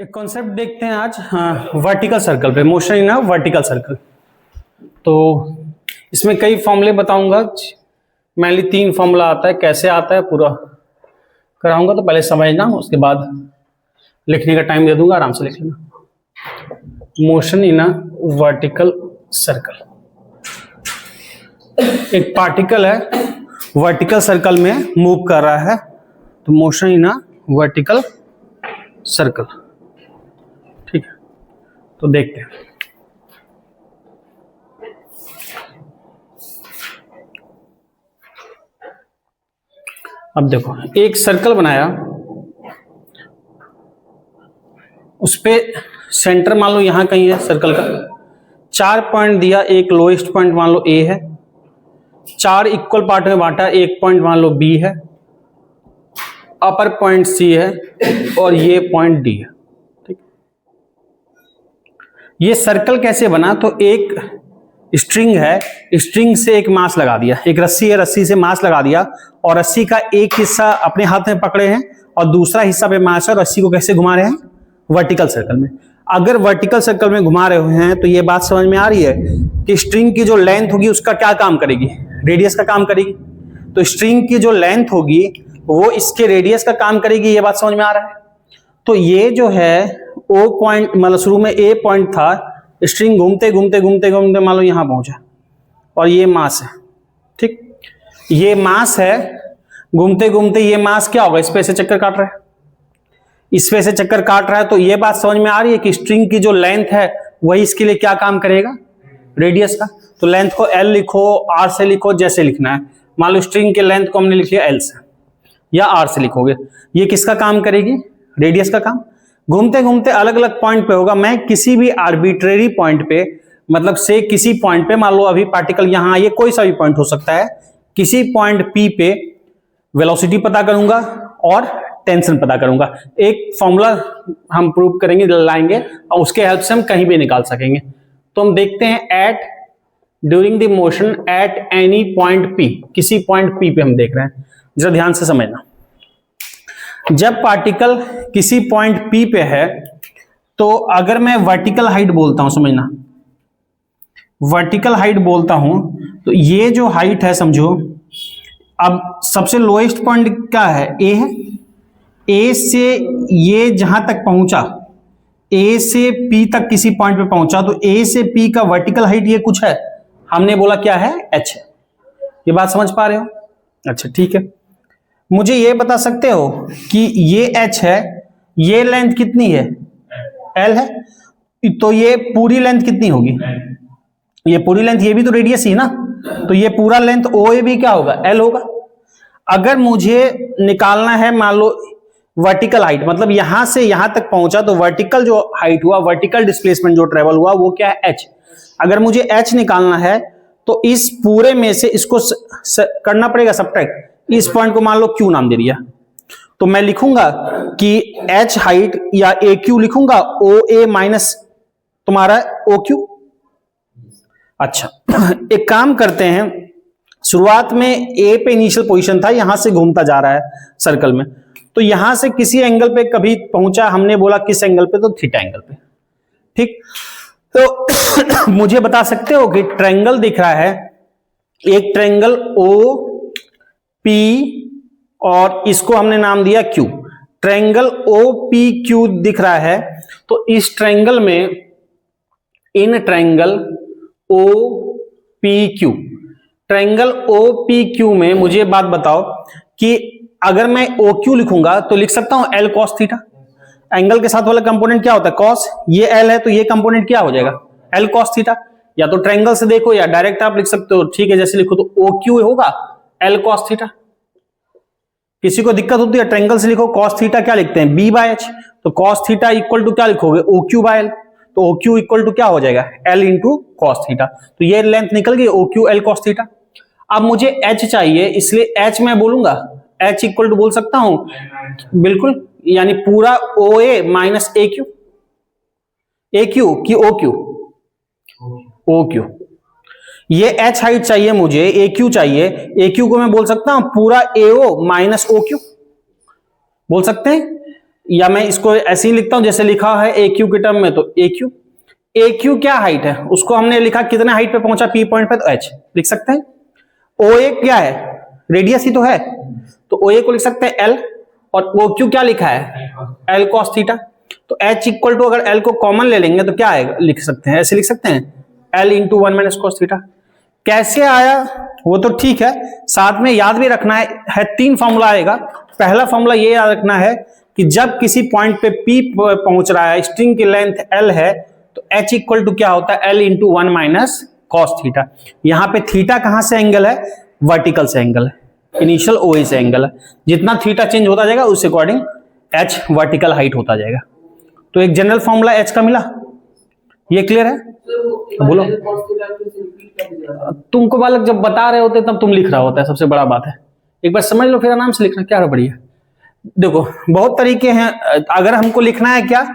एक कॉन्सेप्ट देखते हैं आज वर्टिकल सर्कल पे, motion in a vertical circle. तो इसमें कई फॉर्मूले बताऊंगा, मेनली 3 फॉर्मूला आता है। कैसे आता है पूरा कराऊंगा, तो पहले समझना, उसके बाद लिखने का टाइम दे दूंगा, आराम से लिख लेना। Motion in a vertical circle, एक पार्टिकल है वर्टिकल सर्कल में मूव कर रहा है, तो motion in a vertical circle. ठीक है, तो देखते हैं। अब देखो, एक सर्कल बनाया, उस पे सेंटर मान लो यहां कहीं है सर्कल का, 4 पॉइंट दिया, एक लोएस्ट पॉइंट मान लो ए है, 4 इक्वल पार्ट में बांटा, एक पॉइंट मान लो बी है, अपर पॉइंट सी है और ये पॉइंट डी है। ठीक, ये सर्कल कैसे बना? तो एक स्ट्रिंग है, स्ट्रिंग से एक मास लगा दिया, एक रस्सी है, रस्सी से मास लगा दिया, और रस्सी का एक हिस्सा अपने हाथ में पकड़े हैं और दूसरा हिस्सा पे मास है, और रस्सी को कैसे घुमा रहे हैं? वर्टिकल सर्कल में। अगर वर्टिकल सर्कल में घुमा रहे हुए हैं तो ये बात समझ में आ रही है कि स्ट्रिंग की जो लेंथ होगी उसका क्या काम करेगी? रेडियस का काम करेगी। तो स्ट्रिंग की जो लेंथ होगी वो इसके रेडियस का काम करेगी, ये बात समझ में आ रहा है। तो ये जो है ओ पॉइंट, मतलब शुरू में ए पॉइंट था, स्ट्रिंग घूमते घूमते घूमते घूमते मान लो यहां पहुंचा, और ये मास है। ठीक, ये मास है, घूमते घूमते ये मास क्या होगा? इस पे से चक्कर काट रहा है, इस पे से चक्कर काट रहा है। तो ये बात समझ में आ रही है कि स्ट्रिंग की जो लेंथ है वही इसके लिए क्या काम करेगा? रेडियस का। तो लेंथ को एल लिखो, आर से लिखो, जैसे लिखना है। मान लो स्ट्रिंग के लेंथ को हमने लिख लिया एल से या आर से लिखोगे, ये किसका काम करेगी? रेडियस का काम। घूमते घूमते अलग अलग पॉइंट पे होगा। मैं किसी भी आर्बिट्रेरी पॉइंट पे, मतलब से किसी पॉइंट पे, मान लो अभी पार्टिकल यहां, ये कोई सा भी पॉइंट हो सकता है, किसी पॉइंट पी पे वेलोसिटी पता करूंगा और टेंशन पता करूंगा। एक फॉर्मूला हम प्रूव करेंगे, लाएंगे, और उसके हेल्प से हम कहीं भी निकाल सकेंगे। तो हम देखते हैं at during the motion at any point P, किसी पॉइंट पी पे हम देख रहे हैं, जरा ध्यान से समझना। जब पार्टिकल किसी पॉइंट पी पे है, तो अगर मैं वर्टिकल हाइट बोलता हूं, समझना, वर्टिकल हाइट बोलता हूं, तो ये जो हाइट है समझो, अब सबसे लोएस्ट पॉइंट क्या है? ए है। ए से ये जहां तक पहुंचा, ए से पी तक किसी पॉइंट पे पहुंचा, तो ए से पी का वर्टिकल हाइट ये कुछ है, हमने बोला क्या है? एच है। ये बात समझ पा रहे हो? अच्छा, ठीक है। मुझे ये बता सकते हो कि ये एच है, ये लेंथ कितनी है? एल है। तो ये पूरी लेंथ कितनी होगी? ये पूरी लेंथ, ये भी तो रेडियस ही ना, तो ये पूरा लेंथ ओ ए भी क्या होगा? एल होगा। अगर मुझे निकालना है मान लो वर्टिकल हाइट, मतलब यहां से यहां तक पहुंचा, तो वर्टिकल जो हाइट हुआ, वर्टिकल डिस्प्लेसमेंट जो ट्रेवल हुआ, वो क्या है? एच। अगर मुझे एच निकालना है तो इस पूरे में से इसको करना पड़ेगा सब्ट्रैक्ट। इस पॉइंट को मान लो क्यू नाम दे दिया, तो मैं लिखूंगा कि एच हाइट या ए क्यू लिखूंगा, ओ ए माइनस तुम्हारा ओ क्यू। अच्छा, एक काम करते हैं, शुरुआत में ए पे इनिशियल पोजीशन था, यहां से घूमता जा रहा है सर्कल में, तो यहां से किसी एंगल पे कभी पहुंचा, हमने बोला किस एंगल पे? तो थीटा एंगल पे। ठीक, तो मुझे बता सकते हो कि ट्रायंगल दिख रहा है, एक ट्रायंगल ओ पी, और इसको हमने नाम दिया Q. Triangle O P Q दिख रहा है, तो इस ट्रायंगल में, in triangle O P Q, triangle O P Q में मुझे बात बताओ कि अगर मैं ओ क्यू लिखूंगा तो लिख सकता हूं एल कॉस थीटा। एंगल के साथ वाला कंपोनेंट क्या होता है? कॉस। ये एल है, तो ये कंपोनेंट क्या हो जाएगा? L cos theta. या तो ट्रायंगल से देखो या डायरेक्ट आप लिख सकते हो। ठीक है, जैसे लिखो तो ओ क्यू होगा एल कॉस थीटा। किसी को दिक्कत होती है, ट्रायंगल से लिखो, कॉस थीटा क्या लिखते हैं? B by H. तो कॉस थीटा इक्वल टू क्या लिखोगे? O Q by L. तो ओ क्यू इक्वल टू क्या हो जाएगा? L into cos theta. तो ये लेंथ निकल गई, O Q L cos theta. अब मुझे एच चाहिए, इसलिए एच मैं बोलूंगा, एच इक्वल टू बोल सकता हूं, बिल्कुल, यानी पूरा O A minus A Q. A Q की ओ क्यू? O Q. ये एच हाइट चाहिए मुझे, ए क्यू चाहिए, ए क्यू को मैं बोल सकता हूं पूरा ए ओ माइनस ओ क्यू, बोल सकते हैं। या मैं इसको ऐसे ही लिखता हूं जैसे लिखा है ए क्यू के टर्म में, तो ए क्यू क्या हाइट है, उसको हमने लिखा कितने हाइट पे पहुंचा पी पॉइंट पे, तो एच लिख सकते हैं। ओ ए क्या है, रेडियस ही तो है, तो ओ ए को लिख सकते हैं एल, और ओ क्यू क्या लिखा है एल कॉस थीटा। तो एच इक्वल टू, अगर एल को कॉमन ले लेंगे तो क्या आएगा, लिख सकते हैं ऐसे लिख सकते हैं L into 1 minus cos theta. कैसे आया वो तो ठीक है, साथ में याद भी रखना है 3 फॉर्मूला आएगा। पहला फॉर्मूला ये याद रखना है कि जब किसी पॉइंट पे P पहुंच रहा है, स्ट्रिंग की लेंथ L है, तो H इक्वल टू क्या होता है L into 1 minus cos theta. यहां पे थीटा कहां से एंगल है, वर्टिकल से एंगल है, इनिशियल OA से एंगल है। जितना थीटा चेंज होता जाएगा उस अकॉर्डिंग H वर्टिकल हाइट होता जाएगा। तो एक जनरल फॉर्मूला H का मिला, ये क्लियर है? बोलो, तुमको बालक जब बता रहे होते तब तुम लिख रहा होता है, सबसे बड़ा बात है एक बार समझ लो फिर आराम से लिखना, क्या बढ़िया। देखो बहुत तरीके हैं, अगर हमको लिखना है क्या,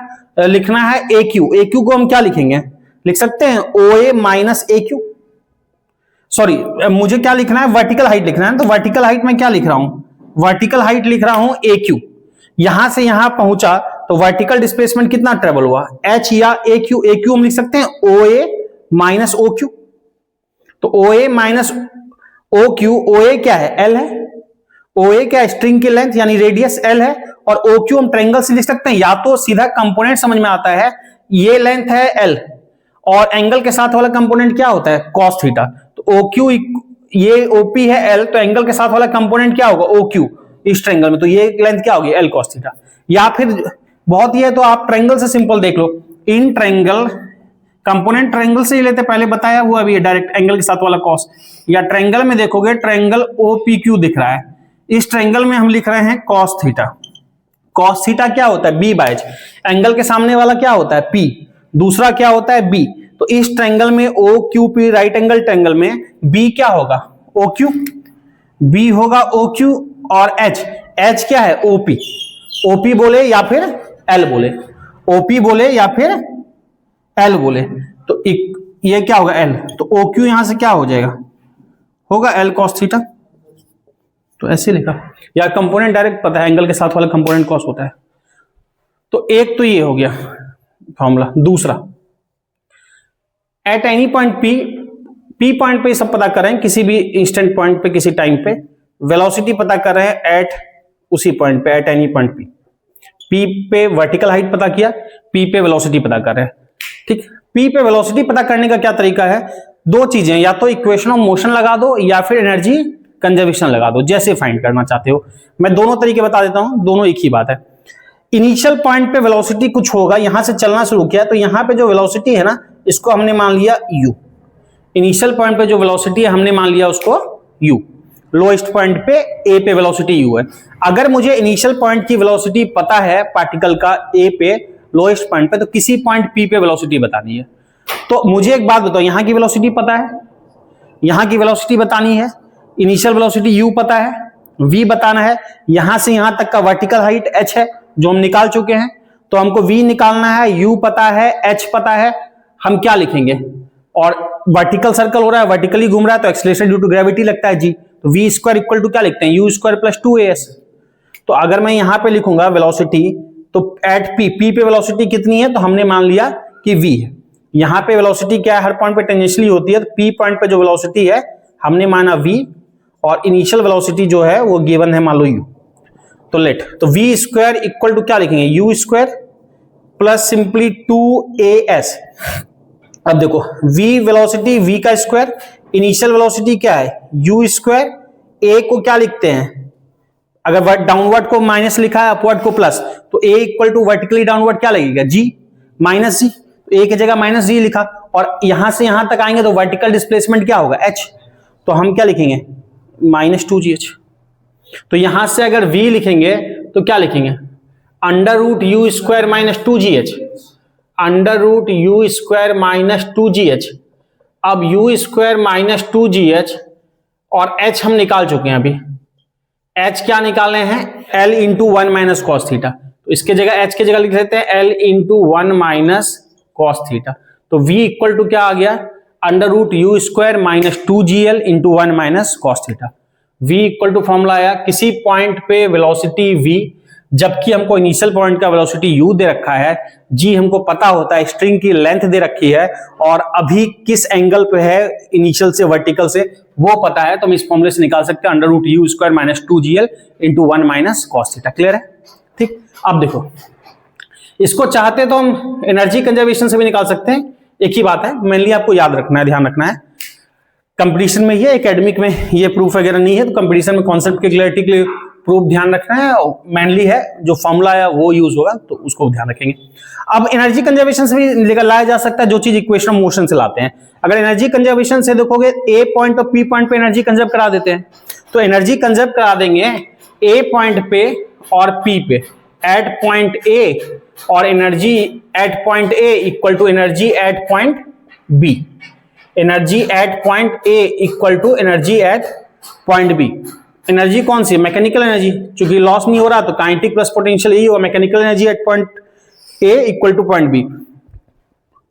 लिखना है ए क्यू को हम क्या लिखेंगे, लिख सकते हैं ओ A minus A Q. Sorry, मुझे क्या लिखना है, वर्टिकल हाइट लिखना है, तो वर्टिकल हाइट में क्या लिख रहा हूं, वर्टिकल हाइट लिख रहा हूं ए क्यू। यहां से यहां पहुंचा तो वर्टिकल डिस्प्लेसमेंट कितना ट्रेवल हुआ, एच या ए क्यू हम लिख सकते हैं ओ ए माइनस ओ क्यू। तो ओ ए माइनस ओ क्यू, ओ ए क्या है एल है, ओ ए क्या स्ट्रिंग की लेंथ यानी रेडियस एल है, और ओ क्यू हम ट्रायंगल से लिख सकते हैं, या तो सीधा कंपोनेंट समझ में आता है, ये लेंथ है एल और एंगल के साथ वाला कंपोनेंट क्या होता है कॉस थीटा। तो ओ क्यू, ये ओपी है एल, तो एंगल के साथ वाला कंपोनेंट क्या होगा ओ क्यू इस ट्रायंगल में, तो ये लेंथ क्या होगी एल कॉस थीटा। या फिर बहुत ही है तो आप ट्रायंगल से सिंपल देख लो, इन ट्रायंगल कंपोनेंट ट्रायंगल से ही लेते, पहले बताया हुआ भी है डायरेक्ट एंगल के साथ वाला कॉस। या ट्रायंगल में देखोगे ट्रायंगल ओपीक्यू दिख रहा है, इस ट्रायंगल में हम लिख रहे हैं कॉस थीटा। कॉस थीटा क्या होता है बी बाय एच, एंगल के सामने वाला क्या होता है पी, दूसरा क्या होता है बी। तो इस ट्रायंगल में O Q P, right angle triangle में बी क्या होगा ओ क्यू, बी होगा ओ क्यू, और एच, एच क्या है ओपी, ओपी बोले या फिर एल बोले, ओपी बोले या फिर एल बोले, तो ये क्या होगा एल, तो ओ क्यू यहां से क्या हो जाएगा, होगा एल कॉस थीटा। तो ऐसे लिखा, या कंपोनेंट डायरेक्ट पता है एंगल के साथ वाला कंपोनेंट कॉस होता है। तो एक तो ये हो गया फॉर्मूला। दूसरा, eight any point P point पे सब पता कर रहे हैं, किसी भी इंस्टेंट पॉइंट पे किसी टाइम पे वेलोसिटी पता कर रहे हैं एट उसी पॉइंट पे, एट एनी पॉइंट पी पे वर्टिकल हाइट पता किया, पी पे वेलोसिटी पता कर रहे हैं। ठीक, पी पे वेलोसिटी पता करने का क्या तरीका है, दो चीजें, या तो इक्वेशन ऑफ मोशन लगा दो या फिर एनर्जी कंजर्वेशन लगा दो, जैसे फाइंड करना चाहते हो। मैं दोनों तरीके बता देता हूं, दोनों एक ही बात है। इनिशियल पॉइंट पे वेलोसिटी कुछ होगा, यहां से चलना शुरू किया, तो यहां पे जो वेलोसिटी है ना, इसको हमने मान लिया u। इनिशियल पॉइंट पे जो वेलोसिटी है हमने मान लिया उसको u। लोएस्ट पॉइंट पे a पे वेलोसिटी u है। अगर मुझे इनिशियल पॉइंट की वेलोसिटी पता है पार्टिकल का a पे लोएस्ट पॉइंट पे, तो किसी पॉइंट p पे वेलोसिटी बतानी है। तो मुझे एक बात बताओ, यहां की वेलोसिटी पता है, यहां की वेलोसिटी बतानी है, इनिशियल वेलोसिटी u पता है, v बताना है, यहां से यहां तक का वर्टिकल हाइट h है जो हम निकाल चुके हैं, तो हमको v निकालना है, u पता है, h पता है, हम क्या लिखेंगे, और वर्टिकल सर्कल हो रहा है, वर्टिकली घूम रहा है, तो एक्सीलरेशन ड्यू टू ग्रेविटी लगता है g, तो v स्क्वायर इक्वल टू क्या लिखते हैं u स्क्वायर प्लस 2as। तो अगर मैं यहां पे लिखूंगा वेलोसिटी, तो एट p पे वेलोसिटी कितनी है, तो हमने मान लिया कि v है। यहां पे वेलोसिटी क्या है, हर पॉइंट पे टेंजेंशियली होती है, तो p पॉइंट पे जो वेलोसिटी है हमने माना v, और इनिशियल वेलोसिटी जो है वो गिवन है मान लो u। तो लेट, तो v स्क्वायर इक्वल टू क्या लिखेंगे u square plus simply 2as। अब देखो v वेलोसिटी v का स्क्वायर, इनिशियल वेलोसिटी क्या है u स्क्वायर, a को क्या लिखते हैं, अगर डाउनवर्ड को माइनस लिखा है अपवर्ड को प्लस, तो a equal to vertically downward क्या लगेगा g माइनस जी, तो a की जगह माइनस जी लिखा, और यहां से यहां तक आएंगे तो वर्टिकल डिस्प्लेसमेंट क्या होगा h, तो हम क्या लिखेंगे माइनस 2gh। तो यहां से अगर v लिखेंगे तो क्या लिखेंगे under root u square minus 2gh, under root u square minus 2gh। अब u स्क्वायर माइनस 2gh और h हम निकाल चुके हैं अभी, h क्या निकालने हैं l into 1 minus cos theta, तो इसके जगह h की जगह लिख देते हैं l into 1 minus cos theta. तो v इक्वल टू क्या आ गया under root u square minus 2gl into 1 minus cos theta. v equal to formula आया, किसी पॉइंट पे वेलोसिटी v जबकि हमको इनिशियल पॉइंट का वेलोसिटी u दे रखा है, g हमको पता होता है, स्ट्रिंग की लेंथ दे रखी है और अभी किस एंगल पे है इनिशियल से वर्टिकल से वो पता है, तो हम इस फॉर्मूले से निकाल सकते हैं under root U square minus 2gl into 1 minus cos theta. Clear है? ठीक, अब देखो इसको चाहते तो हम एनर्जी कंजर्वेशन से भी निकाल सकते हैं, एक ही बात है, मेनली आपको याद रखना है, ध्यान रखना है। कंपटीशन में ये, एकेडमिक में ये प्रूफ वगैरह नहीं है, तो कंपटीशन में कॉन्सेप्ट की क्लियरिटी के लिए प्रूफ ध्यान रखना है, मेनली है जो फॉर्मूला है वो यूज होगा, तो उसको ध्यान रखेंगे। अब एनर्जी कंजर्वेशन से भी लेकर लाया जा सकता है जो चीज इक्वेशन ऑफ मोशन से लाते हैं। अगर एनर्जी कंजर्वेशन से देखोगे ए पॉइंट और पी पॉइंट पे एनर्जी कंजर्व करा देते हैं, तो एनर्जी कंजर्व करा देंगे ए पॉइंट पे और पी पे एट पॉइंट ए, और energy at point A equal to energy at point B. Energy at point A equal to energy at point B. Energy कौन सी? मैकेनिकल एनर्जी, क्योंकि लॉस नहीं हो रहा तो काइनेटिक प्लस पोटेंशियल यही होगा, mechanical energy at point A equal to point B.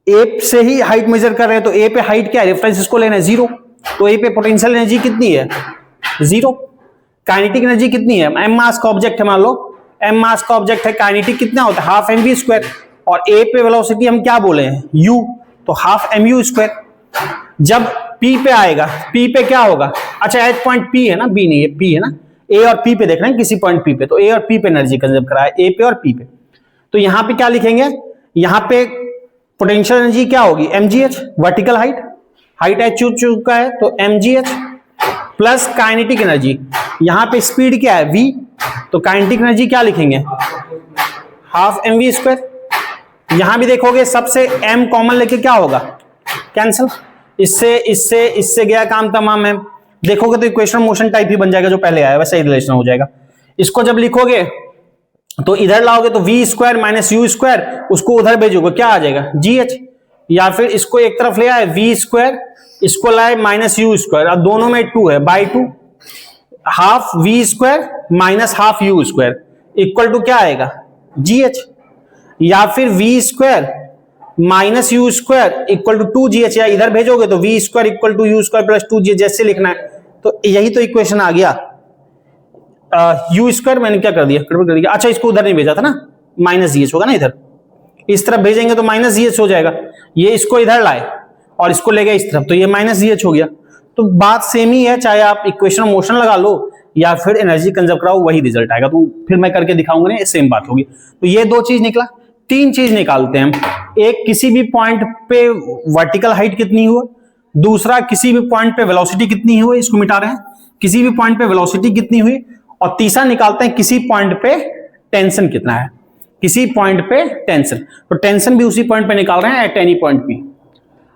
A से ही हाइट मेजर कर रहे हैं, तो ए पे हाइट क्या है, रेफरेंस इसको लेना है 0, तो ए पे पोटेंशियल एनर्जी कितनी है 0। काइनेटिक एनर्जी कितनी है, एम मास का ऑब्जेक्ट है, मान लो एम मास का ऑब्जेक्ट है, काइनेटिक कितना होता है हाफ mv स्क्वायर, और ए पे वेलोसिटी हम क्या बोले हैं u, तो हाफ mu स्क्वायर। जब P पे आएगा, P पे क्या होगा, अच्छा एट पॉइंट P है ना, B नहीं है, P है ना, A और P पे देख रहे हैं किसी पॉइंट P पे, तो A और P पे एनर्जी कंजर्व करा है, A पे और P पे, तो यहां पे क्या लिखेंगे, यहां पे पोटेंशियल एनर्जी क्या होगी mgh, vertical height, height h चुका है तो mgh प्लस काइनेटिक एनर्जी, यहां पे स्पीड क्या है v, तो काइनेटिक एनर्जी क्या लिखेंगे हाफ mv स्क्वायर। यहां भी देखोगे सबसे m कॉमन लेके क्या होगा कैंसिल, इससे गया काम तमाम है। देखोगे तो इक्वेशन मोशन टाइप ही बन जाएगा जो पहले आया वैसा ही रिलेशन हो जाएगा। इसको जब लिखोगे तो इधर लाओगे तो V square minus U square, उसको उधर भेजोगे क्या आ जाएगा GH, या फिर इसको एक तरफ ले आए वी स्क्वायर, इसको लाए माइनस यू स्क्वायर, अब दोनों में 2 है by 2, half V square minus half U square equal to क्या आएगा GH, या फिर V square minus U square equal to 2GH, या इधर भेजोगे तो V square equal to U square plus 2GH, जैसे लिखना है, तो यही तो इक्वेशन आ गया। यू स्क्वायर मैंने क्या कर दिया, अच्छा इसको उधर नहीं भेजा था ना, माइनस GH होगा ना, इधर इस तरफ भेजेंगे तो माइनस GH हो जाएगा, ये इसको इधर लाए और इसको ले गए इस तरफ, तो ये माइनस GH हो गया। तो बात सेम ही है, चाहे आप इक्वेशन ऑफ मोशन लगा लो या फिर एनर्जी कंजर्व कराओ, वही रिजल्ट आएगा। तो फिर मैं करके दिखाऊंगा ना, सेम बात होगी। तो ये 2 चीज निकला, 3 चीज निकालते हैं हम, एक किसी भी पॉइंट पे वर्टिकल हाइट कितनी हुआ, दूसरा किसी भी पॉइंट पे वेलोसिटी कितनी हुई, इसको मिटा रहे हैं, किसी भी पॉइंट पे वेलोसिटी कितनी हुई, और तीसरा निकालते हैं किसी पॉइंट पे टेंशन कितना है, किसी पॉइंट पे टेंशन, तो टेंशन भी उसी पॉइंट पे निकाल रहे हैं एट एनी पॉइंट पी।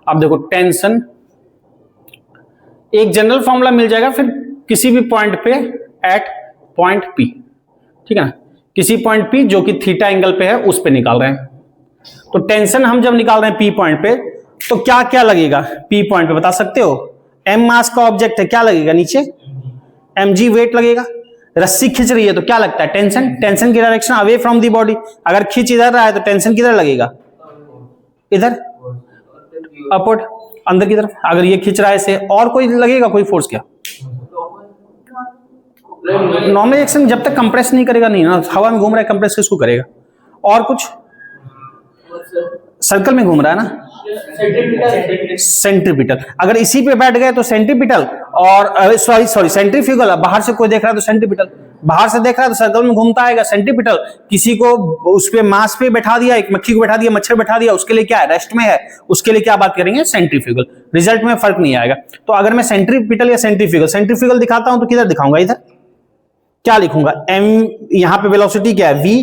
अब देखो टेंशन एक जनरल फॉर्मूला मिल जाएगा, फिर किसी भी पॉइंट पे एट पॉइंट पी, ठीक है ना, किसी पॉइंट पी जो कि थीटा एंगल पे है उस पे निकाल रहे हैं। तो टेंशन हम जब निकाल रहे हैं पी पॉइंट पे, तो क्या क्या लगेगा पी पॉइंट पे बता सकते हो, एम मास का ऑब्जेक्ट है, क्या लगेगा नीचे mg वेट लगेगा, रस्सी खींच रही है तो क्या लगता है टेंशन, टेंशन की direction away from the body, अगर खींच इधर रहा है तो टेंशन किधर लगेगा, इधर अपवर्ड अंदर की तरफ, अगर ये खींच रहा है इसे, और कोई लगेगा कोई फोर्स क्या, नॉर्मल एक्शन जब तक कंप्रेस नहीं करेगा नहीं ना, हवा में घूम रहा है कंप्रेस किसको करेगा, और कुछ सर्कल में घूम रहा है ना सेंट्रीपिटल, अगर इसी पे बैठ गए तो सेंट्रीपिटल, और सॉरी सेंट्रीफ्यूगल, बाहर से कोई देख रहा है तो सेंट्रीपिटल, बाहर से देख रहा है तो सर्कल में घूमता आएगा सेंट्रीपिटल, किसी को उस पे मास पे बैठा दिया, एक मक्खी को बैठा दिया, मच्छर बैठा दिया, उसके लिए क्या है रेस्ट में है, उसके लिए क्या बात करेंगे सेंट्रीफ्यूगल, रिजल्ट में फर्क नहीं आएगा। तो अगर मैं सेंट्रीपिटल या सेंट्रीफ्यूगल दिखाता हूं तो किधर दिखाऊंगा, इधर क्या लिखूंगा m, यहां पे वेलोसिटी क्या है v,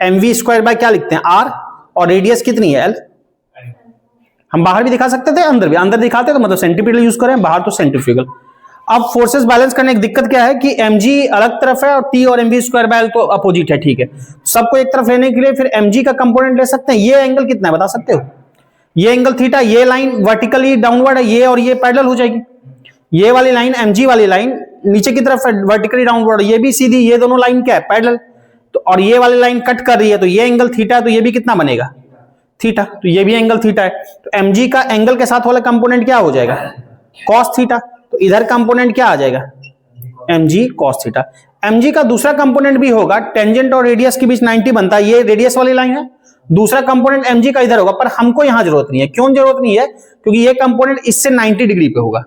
mv स्क्वायर बाय क्या लिखते हैं r, और रेडियस कितनी है l, हम बाहर भी दिखा सकते थे अंदर भी, अंदर दिखाते तो मतलब सेंट्रीपिटल यूज करें, बाहर तो सेंट्रीफ्यूगल। अब फोर्सेस बैलेंस करने की दिक्कत क्या है कि mg अलग तरफ है और t और mv स्क्वायर बाय l तो अपोजिट है, ठीक है, सबको एक तरफ लेने के लिए फिर mg का कंपोनेंट ले सकते हैं। ये एंगल कितना है बता सकते हो, ये एंगल थीटा, ये लाइन वर्टिकली डाउनवर्ड है, ये और ये पैरेलल हो जाएगी, ये वाली लाइन mg वाली लाइन नीचे की तरफ वर्टिकली डाउनवर्ड, ये भी सीधी, ये दोनों लाइन क्या है पैरेलल, तो और ये वाली लाइन कट कर रही है, तो ये एंगल थीटा है, तो ये भी कितना बनेगा थीटा, तो ये भी एंगल थीटा है, तो mg का एंगल के साथ वाला कंपोनेंट क्या हो जाएगा cos थीटा, तो इधर कंपोनेंट क्या आ जाएगा mg cos थीटा। mg का दूसरा कंपोनेंट भी होगा, टेंजेंट और रेडियस के बीच 90 बनता है, ये रेडियस वाली लाइन है, दूसरा कंपोनेंट mg का इधर होगा, पर हमको यहां जरूरत नहीं है। क्यों जरूरत नहीं है? क्योंकि ये कंपोनेंट इससे 90 डिग्री पे होगा,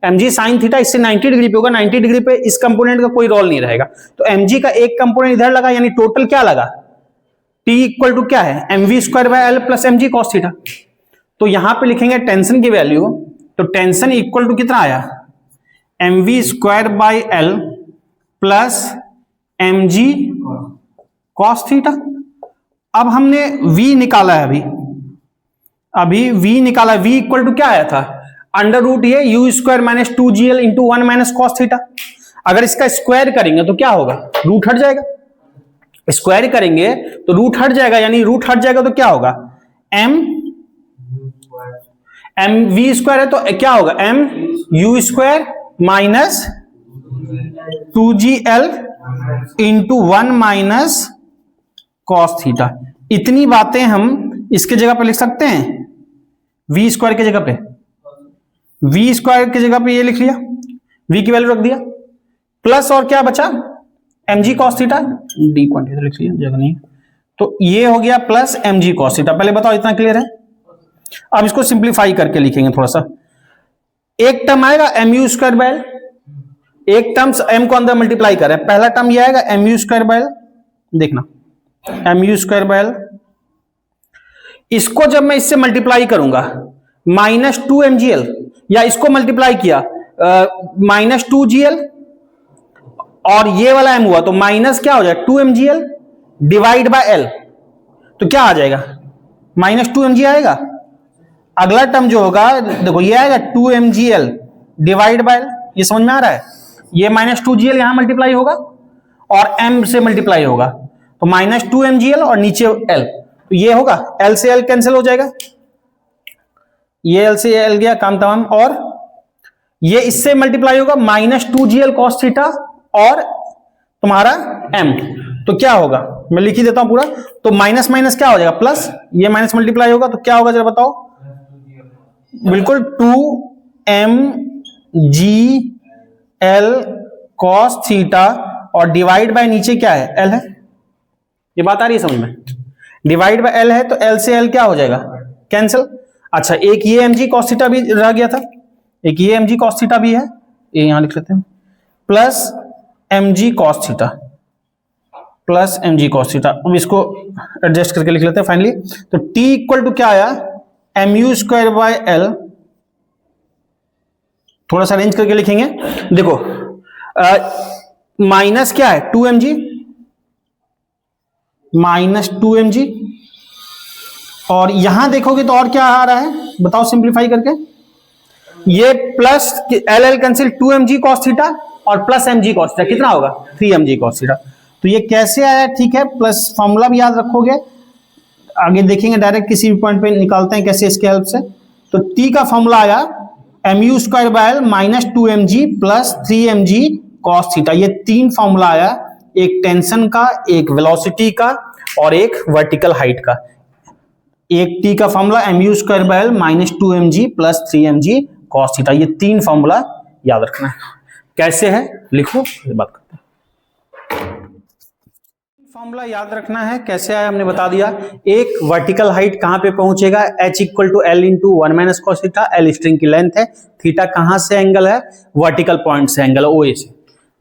mg sin थीटा इससे 90 डिग्री पे होगा, 90 डिग्री पे इस कंपोनेंट का कोई रोल नहीं रहेगा। तो mg का एक कंपोनेंट इधर लगा, यानी टोटल क्या लगा, t इक्वल टू क्या है, mv square by L plus mg cos theta. तो यहां पे लिखेंगे टेंशन की वैल्यू, तो टेंशन इक्वल टू कितना आया, mv square by L plus mg cos theta. अब हमने v निकाला है, अभी v निकाला, v इक्वल टू क्या आया था, अंडर रूट ये you square minus 2gl into 1 minus cos theta. अगर इसका स्क्वायर करेंगे तो क्या होगा, रूट हट जाएगा, स्क्वायर करेंगे तो रूट हट जाएगा, यानी रूट हट जाएगा तो क्या होगा, m v स्क्वायर है तो क्या होगा, m u square minus 2gl into 1 minus cos theta. इतनी बातें हम इसके जगह पे लिख सकते हैं, v स्क्वायर की जगह पे, v स्क्वायर की जगह पे ये लिख लिया, v की वैल्यू रख दिया, प्लस और क्या बचा, mg cos theta, d point इधर लिख लिया, जगह नहीं, तो ये हो गया प्लस mg cos थीटा। पहले बताओ इतना क्लियर है? अब इसको सिंप्लीफाई करके लिखेंगे थोड़ा सा, एक टर्म आएगा mu स्क्वायर बाय एल, एक टर्म m को अंदर मल्टीप्लाई करें, पहला टर्म ये आएगा mu स्क्वायर बाय एल, देखना mu स्क्वायर बाय एल, इसको जब मैं इससे मल्टीप्लाई करूंगा माइनस 2mgl, या इसको मल्टीप्लाई किया माइनस 2gl, और ये वाला m हुआ तो माइनस क्या हो जाएगा 2mgl डिवाइड बाय एल, तो क्या आ जाएगा, माइनस 2mg आएगा। अगला टर्म जो होगा देखो ये आएगा 2mgl डिवाइड बाय एल, ये समझ में आ रहा है, ये माइनस 2gl यहां मल्टीप्लाई होगा और m से मल्टीप्लाई होगा, तो माइनस 2mgl और नीचे l, तो ये होगा l से l कैंसिल हो जाएगा, ये l से l गया, काम तमाम। और ये इससे मल्टीप्लाई होगा माइनस 2gl cos थीटा और तुम्हारा m, तो क्या होगा, मैं लिख ही देता हूं पूरा, तो माइनस माइनस क्या हो जाएगा प्लस, ये माइनस मल्टीप्लाई होगा तो क्या होगा जरा बताओ, बिल्कुल 2mgl cos थीटा और डिवाइड बाय नीचे क्या है l है, ये बात आ रही है समझ में, डिवाइड बाय l है तो l से l क्या हो जाएगा कैंसिल। अच्छा एक ये mg cos थीटा भी रह गया था, एक ये mg cos थीटा भी है, ये यहां लिख लेते हैं, plus mg cos theta, plus mg cos theta. अब इसको एडजस्ट करके लिख लेते हैं फाइनली, तो t इक्वल टू क्या आया, mu स्क्वायर बाय एल, थोड़ा सा अरेंज करके लिखेंगे, देखो माइनस क्या है 2mg, माइनस 2mg, और यहां देखोगे तो और क्या आ रहा है बताओ सिंप्लीफाई करके, ये plus L L cancel 2mg cos theta और प्लस mg cos थीटा, कितना होगा 3mg cos थीटा। तो ये कैसे आया, ठीक है, प्लस फॉर्मूला भी याद रखोगे, आगे देखेंगे डायरेक्ट किसी भी पॉइंट पे निकालते हैं कैसे इसके हेल्प से। तो t का फॉर्मूला आया mu square by L minus 2mg plus 3mg cos theta, ये तीन फॉर्मूला आया, एक टेंशन का, एक वेलोसिटी का और एक वर्टिकल हाइट का। एक t का formula mu square by L minus 2mg plus 3mg cos theta, ये तीन फॉर्मूला याद रखना है। कैसे है लिखो, बात करते हैं। फॉर्मूला याद रखना है, कैसे आया हमने बता दिया। एक वर्टिकल हाइट कहां पे पहुंचेगा, h equal to L into 1 minus cos theta, L string की लेंथ है, थीटा कहां से एंगल है, वर्टिकल पॉइंट से एंगल OA से।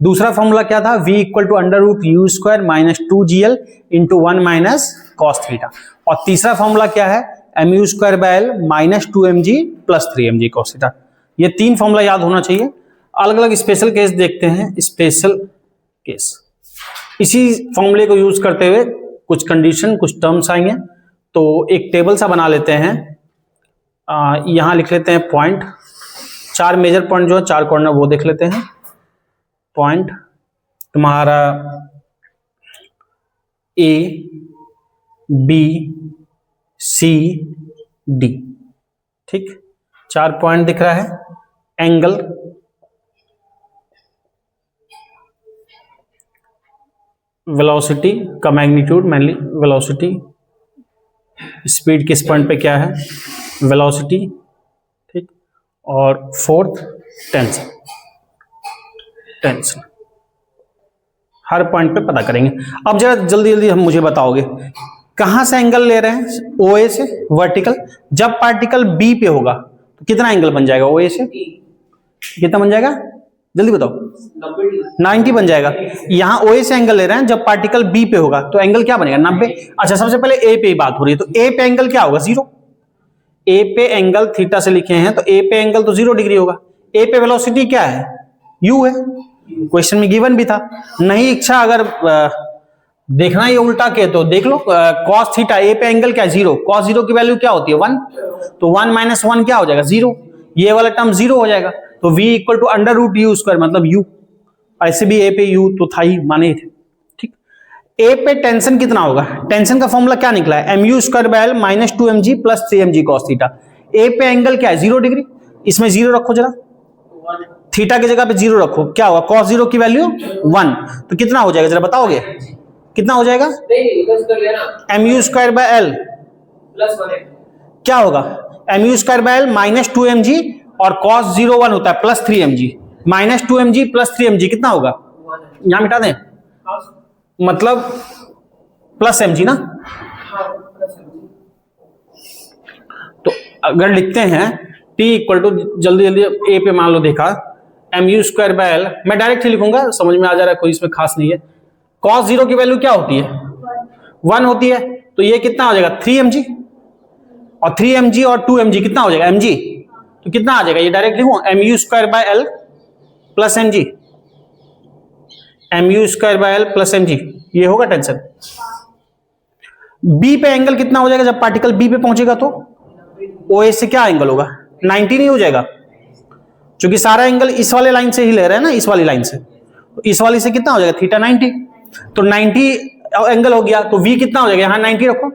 दूसरा फॉर्मूला क्या था, v equal to under root U square minus 2gl into 1 minus cos theta. और तीसरा फॉर्मूला क्या है, mu square by L minus 2mg plus 3mg cos theta. ये तीन फॉर्मूला याद होना चाहिए। अलग अलग स्पेशल केस देखते हैं, स्पेशल केस, इसी फॉर्मूले को यूज करते हुए कुछ कंडीशन, कुछ टर्म्स आएंगे। तो एक टेबल सा बना लेते हैं, यहां लिख लेते हैं पॉइंट, 4 मेजर पॉइंट जो है 4 कॉर्नर वो देख लेते हैं। पॉइंट तुम्हारा A B C D, ठीक, 4 पॉइंट दिख रहा है। एंगल, वेलोसिटी का मैग्नीट्यूड, मेनली वेलोसिटी, स्पीड किस पॉइंट पे क्या है, वेलोसिटी, ठीक, और फोर्थ टेंशन, टेंशन। हर पॉइंट पे पता करेंगे। अब जरा जल्दी जल्दी हम मुझे बताओगे कहां से एंगल ले रहे हैं, OA से वर्टिकल। जब पार्टिकल B पे होगा तो कितना एंगल बन जाएगा OA से, कितना बन जाएगा जल्दी बताओ, 90 बन जाएगा। यहां OA से एंगल ले रहे हैं, जब पार्टिकल B पे होगा तो एंगल क्या बनेगा 90। अच्छा सबसे पहले A पे ही बात हो रही है, तो A पे एंगल क्या होगा 0। A पे एंगल थीटा से लिखे हैं तो A पे एंगल तो 0 डिग्री होगा। A पे वेलोसिटी क्या है, U है, क्वेश्चन में गिवन भी था। नहीं इच्छा अगर देखना ये उल्टा के तो देख लो, cos थीटा A पे एंगल क्या है 0, cos 0 की वैल्यू क्या होती है 1, तो 1 माइनस 1 क्या हो जाएगा 0, ये वाला टर्म 0 हो जाएगा। तो V equal to under root U square मतलब U, ऐसे भी A पे U तो था ही, माने थे ठीक। A पे टेंशन कितना होगा, टेंशन का फॉर्मूला क्या निकला है mu square by L minus 2mg plus 3mg cos theta. A पे एंगल क्या है 0 डिग्री, इसमें 0 रखो जरा, थीटा की जगह पे 0 रखो, क्या होगा cos 0 की वैल्यू 1, तो कितना हो जाएगा जरा बताओगे, कितना हो जाएगा mu स्क्वायर बाय L क्या होगा mu square by L minus 2mg और cos 0 1 होता है plus 3mg, minus 2mg plus 3mg कितना होगा, यहां मिटा दें मतलब प्लस mg ना। तो अगर लिखते हैं T इक्वल टू जल्दी जल्दी A पे मान लो देखा mu स्क्वायर बाय L, मैं डायरेक्ट ही लिखूंगा समझ में आ जा रहा है, कोई इसमें खास नहीं है। cos 0 की वैल्यू क्या होती है 1 होती है, तो ये कितना हो जाएगा 3mg और 3mg और 2mg कितना हो जाएगा mg, तो कितना आ जाएगा ये डायरेक्ट लिखूं mu square by L plus mg, mu square by L plus mg, ये होगा टेंशन। B पे एंगल कितना हो जाएगा जब पार्टिकल B पे पहुंचेगा, तो OA से क्या एंगल होगा 90 नहीं हो जाएगा, क्योंकि सारा एंगल इस वाले लाइन से ही ले रहे हैं ना, इस वाली लाइन से, तो इस वाली से कितना हो जाएगा थीटा 90, तो 90 एंगल हो गया, तो V कितना हो जाएगा यहां 90 रखो,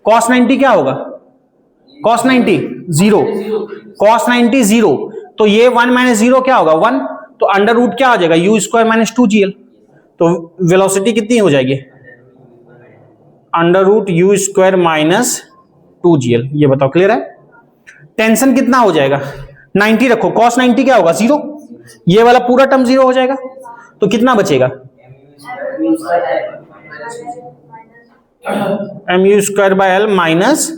cos 90 क्या होगा cos 90 0, cos 90 0, तो ये 1 माइनस 0 क्या होगा 1, तो अंडर रूट क्या आ जाएगा u स्क्वायर माइनस 2gl, तो वेलोसिटी कितनी हो जाएगी under root u square minus 2gl, ये बताओ क्लियर है। टेंशन कितना हो जाएगा 90 रखो, cos 90 क्या होगा 0, ये वाला पूरा टर्म 0 हो जाएगा, तो कितना बचेगा mu square by L minus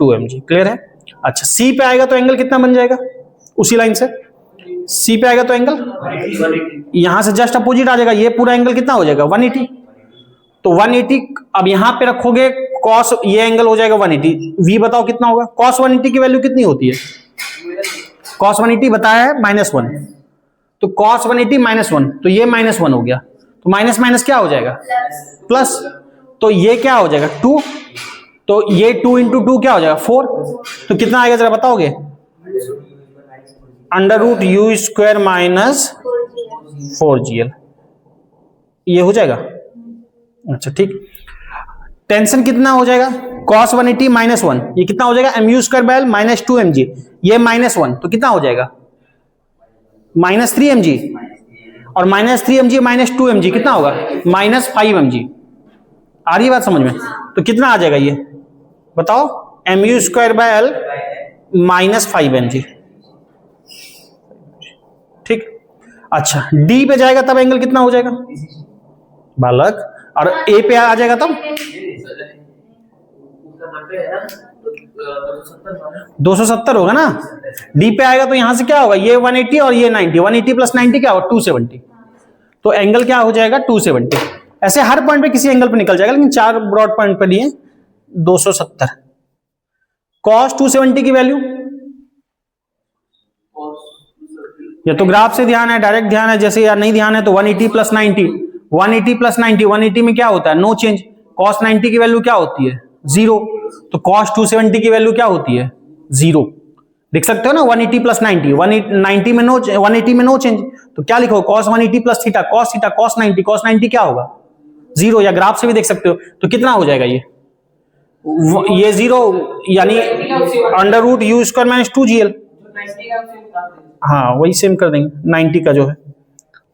2mg, clear है। अच्छा C पे आएगा तो एंगल कितना बन जाएगा, उसी लाइन से C पे आएगा तो एंगल यहां से जस्ट अपोजिट आ जाएगा, ये पूरा एंगल कितना हो जाएगा 180, तो 180 अब यहां पे रखोगे cos, ये एंगल हो जाएगा 180, V बताओ कितना होगा, cos 180 की वैल्यू कितनी होती है, cos 180 बताया है -1, तो cos 180 -1, तो ये -1 हो गया, तो माइनस माइनस क्या हो जाएगा प्लस, तो ये क्या हो जाएगा 2, तो ये 2 इंटू 2 क्या हो जाएगा 4, तो कितना आएगा जरा बताओगे under root u square minus 4gl, ये हो जाएगा। अच्छा ठीक, टेंशन कितना हो जाएगा cos 180 -1, ये कितना हो जाएगा mu square by L minus 2mg, ये -1 तो कितना हो जाएगा -3mg, और -3mg माइनस 2mg कितना होगा -5mg, आ रही है बात समझ में, तो कितना आ जाएगा ये बताओ mu square by L -5mg, ठीक। अच्छा D पे जाएगा तब एंगल कितना हो जाएगा बालक, और A पे आ जाएगा तब 270 होगा ना, D पे आएगा तो यहां से क्या होगा ये 180 और ये 90, 180 प्लस 90 क्या होगा 270, तो एंगल क्या हो जाएगा 270, ऐसे हर पॉइंट पे किसी एंगल पे निकल जाएगा, लेकिन 4 ब्रॉड पॉइंट पे लिए 270। cos 270 की वैल्यू, ये तो ग्राफ से ध्यान है, डायरेक्ट ध्यान है, जैसे यार नहीं ध्यान है तो 180 प्लस 90, 180 प्लस 90, 180 में क्या होता है नो चेंज, cos 90 की वैल्यू क्या होती है 0, तो cos 270 की वैल्यू क्या होती है 0, देख सकते हो ना 180 प्लस 90, 180 में नो 180 में नो चेंज, तो क्या लिखो cos 180 प्लस थीटा cos 90 क्या होगा 0, या ग्राफ से भी देख सकते हो, तो कितना हो जाएगा ये 0 यानी under root u square minus 2gl, हाँ वही सेम कर देंगे 90 का जो है,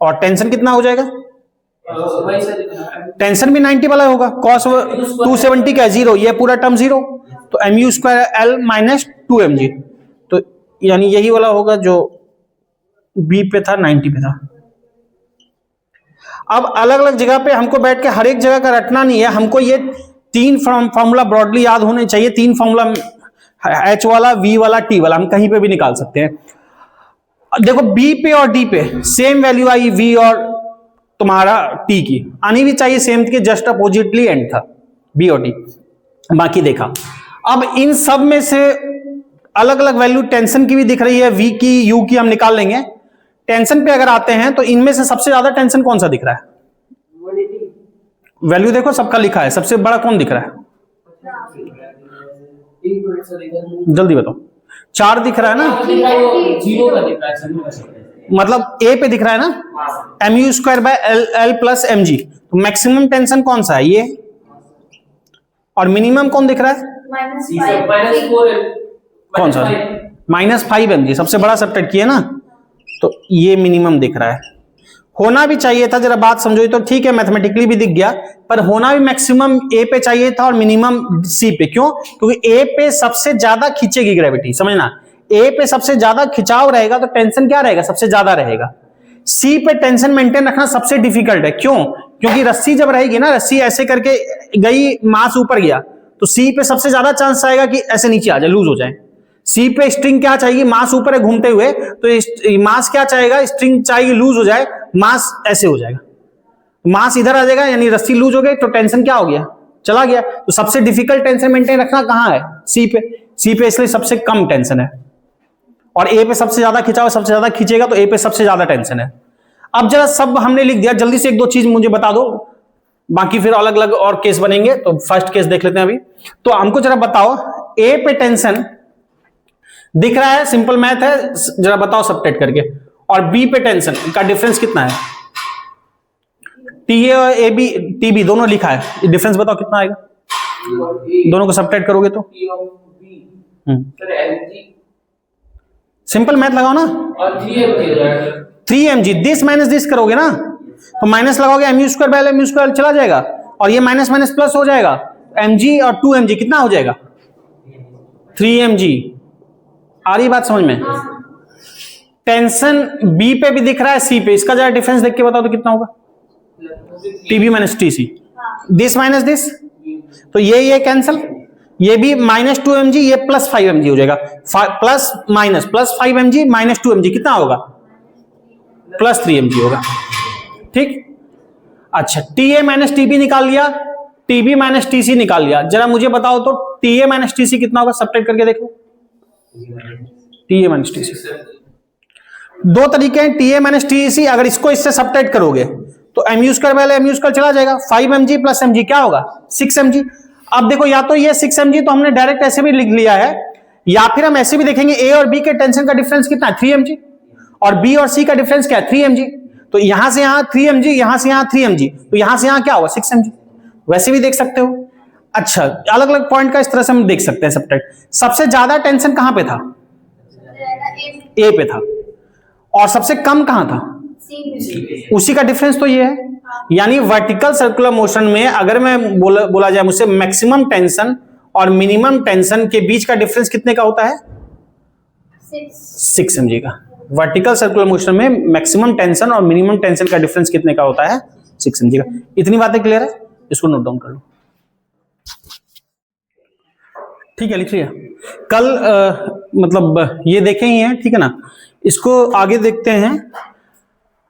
और टेंशन कितना हो जाएगा टेंशन भी 90 वाला होगा, cos 270 का 0, ये पूरा टर्म 0, तो mu square L minus 2mg, तो यानी यही वाला होगा जो B पे था 90 पे था। अब अलग अलग जगह पे हमको बैठ के हर एक जगह का रटना नहीं है, हमको ये 3 फॉर्मूला ब्रॉडली याद होने चाहिए। 3 फॉर्मूला, H वाला, V वाला, T वाला, हम कहीं पे भी निकाल सकते हैं। देखो B पे और D पे सेम वैल्यू आई, V और तुम्हारा T की आनी भी चाहिए सेम के, जस्ट अपोजिटली एंड था B और D, बाकी देखा। अब इन सब में से अलग अलग वैल्यू टेंशन की भी दिख रही है, V की, U की हम निकाल लेंगे। टेंशन पे अगर आते हैं तो इनमें से सबसे ज्यादा टेंशन कौन सा दिख रहा है? वैल्यू देखो सबका लिखा है, सबसे बड़ा कौन दिख रहा है? जल्दी बताओ। 4 दिख रहा है ना, मतलब A पे दिख रहा है ना, mu²/L+mg। तो मैक्सिमम टेंशन कौन सा है? ये। और मिनिमम कौन दिख रहा है? कौन सा? -5 mg, सबसे बड़ा सबट्रैक्ट किया ना, तो ये मिनिमम दिख रहा है। होना भी चाहिए था, जरा बात समझो, तो ठीक है मैथमेटिकली भी दिख गया, पर होना भी मैक्सिमम ए पे चाहिए था और मिनिमम सी पे। क्यों? क्योंकि ए पे सबसे ज्यादा खींचेगी ग्रेविटी, समझना। ए पे सबसे ज्यादा खिंचाव रहेगा तो टेंशन क्या रहेगा? सबसे ज्यादा रहेगा। सी पे टेंशन मेंटेन रखना सबसे डिफिकल्ट है। क्यों? क्योंकि रस्सी जब रहेगी ना, रस्सी ऐसे करके गई, मास ऊपर गया, तो सी पे सबसे ज्यादा चांस आएगा कि ऐसे नीचे आ जाए, लूज हो जाए। सी पे स्ट्रिंग क्या चाहिए? मास ऊपर है घूमते हुए, तो मास क्या चाहेगा? स्ट्रिंग चाहिए लूज हो जाए, मास ऐसे हो जाएगा, मास इधर आ जाएगा, यानी रस्सी लूज हो गई तो टेंशन क्या हो गया? चला गया। तो सबसे डिफिकल्ट टेंशन मेंटेन रखना कहां है? सी पे। सी पे इसलिए सबसे कम टेंशन है, और ए पे सबसे ज्यादा खिंचाव, सबसे ज्यादा खींचेगा तो ए पे सबसे ज्यादा टेंशन है। अब जरा सब हमने लिख दिया, जल्दी से 1-2 चीज मुझे बता दो, बाकी फिर अलग अलग और केस बनेंगे। तो फर्स्ट केस देख लेते हैं अभी। तो हमको जरा बताओ, ए पे टेंशन दिख रहा है, सिंपल मैथ है, जरा बताओ सबट्रैक्ट करके। और बी पे टेंशन का डिफरेंस कितना है? टी ए और ए बी, टी बी दोनों लिखा है, डिफरेंस बताओ कितना आएगा? दोनों को सबट्रैक्ट करोगे तो सिंपल मैथ लगाओ ना, 3 mg, दिस माइनस दिस करोगे ना, तो माइनस लगाओगे, mu²/mu² चला जाएगा, और ये माइनस माइनस प्लस हो जाएगा, mg और 2 mg कितना हो जाएगा? 3 mg। आ रही बात समझ में? टेंशन बी पे भी दिख रहा है, सी पे, इसका जरा डिफरेंस देख के बताओ तो कितना होगा? TB minus TC, this minus this, तो ये कैंसल, ये भी -2 mg, ये +5 mg हो जाएगा, प्लस 5 mg -2 mg कितना होगा? +3 mg होगा। ठीक, अच्छा, TA माइनस टीबी निकाल लिया, टीबी माइनस टीसी निकाल लिया। जरा मुझे बताओ तो TA माइनस टीसी कितना होगा? सबट्रैक्ट करके देखो। TA माइनस टीसी, 2 तरीके हैं TA माइनस टीसी। अगर इसको इससे सबट्रैक्ट करोगे तो mu² चला जाएगा, 5 mg + mg क्या होगा? 6 mg। अब देखो, या तो ये 6 mg तो हमने डायरेक्ट ऐसे भी लिख लिया है, या फिर हम ऐसे भी देखेंगे ए और बी के टेंशन का डिफरेंस कितना है? 3 mg, और बी और सी का डिफरेंस क्या है? 3 mg। तो यहां से यहां 3 mg, यहां से यहां 3 mg, तो यहां से यहां क्या होगा? 6 mg। वैसे भी देख सकते हो। अच्छा, अलग अलग पॉइंट का इस तरह से हम देख सकते हैं सबट्रैक्ट। सबसे ज्यादा टेंशन कहां पे था? ए पे था, और सबसे कम कहां था? उसी का डिफरेंस तो ये है। यानी वर्टिकल सर्कुलर मोशन में अगर मैं बोला जाए मुझसे, मैक्सिमम टेंशन और मिनिमम टेंशन के बीच का डिफरेंस कितने का होता है? 6 mg का। वर्टिकल सर्कुलर मोशन में मैक्सिमम टेंशन और मिनिमम टेंशन का डिफरेंस कितने का होता है? 6 mg का। इतनी बातें क्लियर है? इसको नोट डाउन कर लो। ठीक है, लिख लिया। कल मतलब ये देखे ही हैं, ठीक है ना। इसको आगे देखते हैं।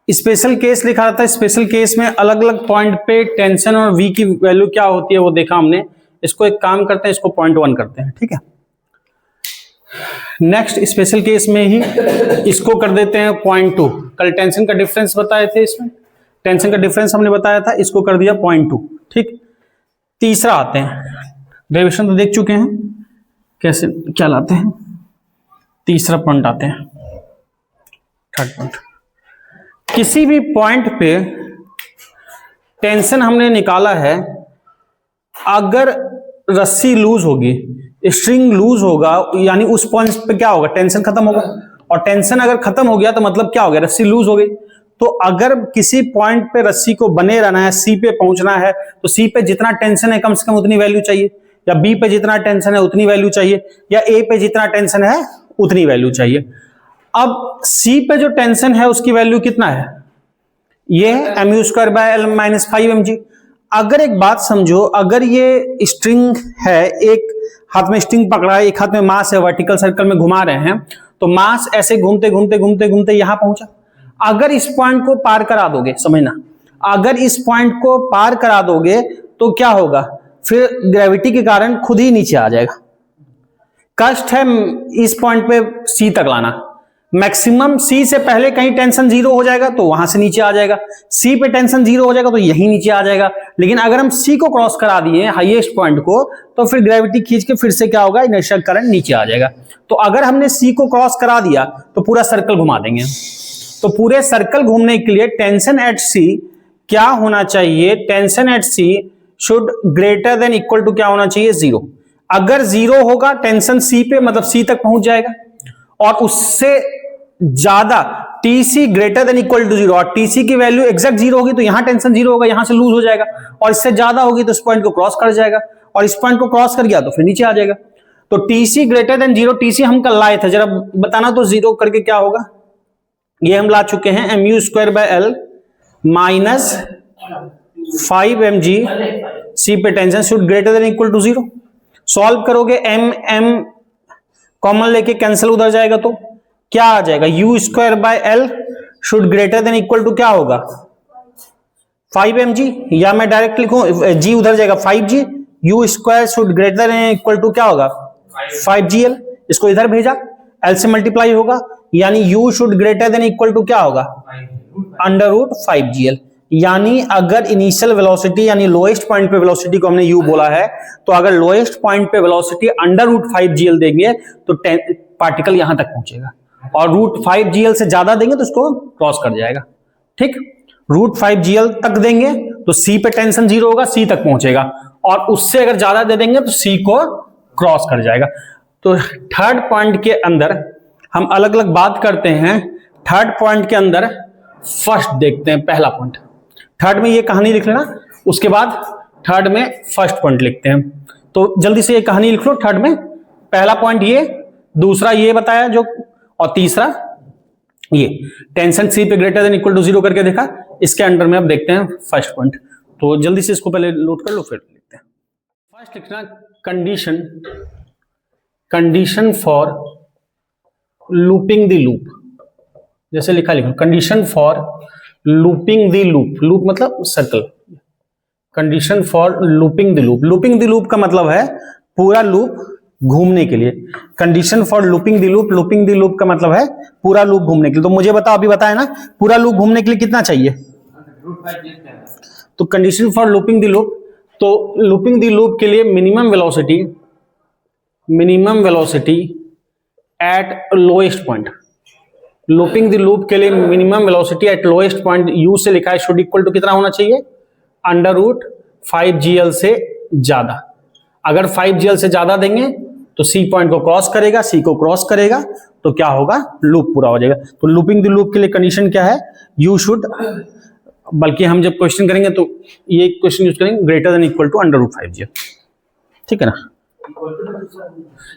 स्पेशल केस लिखा था, स्पेशल केस में अलग अलग पॉइंट पे टेंशन और V की वैल्यू क्या होती है वो देखा हमने। इसको एक काम करते हैं, इसको पॉइंट 1 करते हैं, ठीक है। नेक्स्ट स्पेशल केस में ही इसको कर देते हैं पॉइंट 2। कल टेंशन का डिफरेंस बताए थे, इसमें टेंशन का डिफरेंस हमने बताया था, इसको कर दिया पॉइंट 2, ठीक। तीसरा आते हैं, डेरिवेशन तो देख चुके हैं कैसे क्या लाते हैं। तीसरा पॉइंट आते हैं, थर्ड पॉइंट। किसी भी पॉइंट पे टेंशन हमने निकाला है, अगर रस्सी लूज होगी, स्ट्रिंग लूज होगा, यानी उस पॉइंट पे क्या होगा? टेंशन खत्म होगा। और टेंशन अगर खत्म हो गया तो मतलब क्या हो गया? रस्सी लूज हो गई। तो अगर किसी पॉइंट पे रस्सी को बने रहना है, सी पे पहुंचना है, तो सी पे जितना टेंशन है कम से कम उतनी वैल्यू चाहिए, या बी पे जितना टेंशन है उतनी वैल्यू चाहिए, या ए पे जितना टेंशन है उतनी वैल्यू चाहिए। अब सी पे जो टेंशन है उसकी वैल्यू कितना है? ये है mu²/L - 5mg। अगर एक बात समझो, अगर ये स्ट्रिंग है, एक हाथ में स्ट्रिंग पकड़ा है, एक हाथ में मास है, वर्टिकल सर्कल में घुमा रहे हैं, तो मास ऐसे घूमते घूमते घूमते घूमते यहां पहुंचा। अगर इस पॉइंट को पार करा दोगे, समझना, अगर इस पॉइंट को पार करा दोगे तो क्या होगा, फिर ग्रेविटी के कारण खुद ही नीचे आ जाएगा। कष्ट है इस पॉइंट पे सी तक लाना। मैक्सिमम सी से पहले कहीं टेंशन जीरो हो जाएगा तो वहां से नीचे आ जाएगा, सी पे टेंशन जीरो हो जाएगा तो यहीं नीचे आ जाएगा। लेकिन अगर हम सी को क्रॉस करा दिए हाईएस्ट पॉइंट को, तो फिर ग्रेविटी खींच के फिर से क्या होगा, इनर्शिया करंट नीचे आ जाएगा। तो अगर हमने सी को क्रॉस करा दिया तो पूरा सर्कल घुमा देंगे। तो पूरे सर्कल घूमने के लिए टेंशन एट सी क्या होना चाहिए, tension at C should greater than equal to क्या होना चाहिए, जीरो। अगर जीरो होगा टेंशन सी पे, मतलब सी तक पहुंच जाएगा, और उससे ज्यादा TC greater than equal to zero, और टीसी की वैल्यू एग्जैक्ट जीरो होगी तो यहां टेंशन जीरो होगा, यहां से लूज हो जाएगा, और इससे ज्यादा होगी तो इस पॉइंट को क्रॉस कर जाएगा, और इस पॉइंट को क्रॉस कर गया तो फिर नीचे आ जाएगा। तो TC greater than zero, TC हम कल लाए थे, जरा बताना तो जीरो करके क्या होगा। ये हम ला चुके हैं mu²/L - 5mg, सी पे tension should greater than equal to zero. Solve करोगे m कॉमन लेके कैंसिल उधर जाएगा तो क्या आ जाएगा, u²/L should greater than equal to क्या होगा, 5mg, या मैं डायरेक्ट लिखूं, g उधर जाएगा 5g, u² should greater than equal to क्या होगा 5gl। इसको इधर भेजा, L से मल्टीप्लाई होगा, यानी u should greater than equal to क्या होगा √5gl। यानी अगर इनिशियल वेलोसिटी यानी लोएस्ट पॉइंट पे वेलोसिटी को हमने u बोला है, तो अगर लोएस्ट पॉइंट पे वेलोसिटी √5gl देंगे तो पार्टिकल यहां तक पहुंचेगा, और √5gl से ज्यादा देंगे तो उसको क्रॉस कर जाएगा। ठीक, √5gl तक देंगे तो c पे टेंशन जीरो होगा, c तक पहुंचेगा, और उससे अगर ज्यादा दे देंगे तो c को क्रॉस कर जाएगा। तो थर्ड पॉइंट के अंदर हम अलग अलग बात करते हैं। थर्ड पॉइंट के अंदर फर्स्ट देखते हैं, पहला पॉइंट, थर्ड में ये कहानी लिख लेना, उसके बाद थर्ड में फर्स्ट पॉइंट लिखते हैं। तो जल्दी से ये कहानी लिख लो। थर्ड में पहला पॉइंट ये, दूसरा ये बताया जो, और तीसरा ये टेंशन सी पे greater than equal to zero करके देखा। इसके अंडर में अब देखते हैं फर्स्ट पॉइंट। तो जल्दी से इसको पहले नोट कर लो फिर लिखते हैं। फर्स्ट लिखना condition for looping the loop, जैसे लिखा लिखो, condition for looping the loop, loop मतलब circle, condition for looping the loop. Looping the loop का मतलब है पूरा लूप घूमने के लिए। Condition for looping the loop, looping the loop का मतलब है पूरा लूप घूमने के लिए। तो मुझे बताओ, अभी बताया ना, पूरा लूप घूमने के लिए कितना चाहिए, तो condition for looping the loop, तो लूपिंग द लूप के लिए minimum velocity at lowest point, looping the loop के लिए minimum velocity at lowest point u से लिखा है शुड इक्वल टू कितना होना चाहिए, √5gl से ज्यादा। अगर 5gl से ज्यादा देंगे तो c पॉइंट को क्रॉस करेगा, c को क्रॉस करेगा तो क्या होगा, लूप पूरा हो जाएगा। तो लूपिंग द लूप के लिए कंडीशन क्या है, u शुड, बल्कि हम जब क्वेश्चन करेंगे तो ये क्वेश्चन यूज करेंगे, greater than equal to √5gl। ठीक है ना,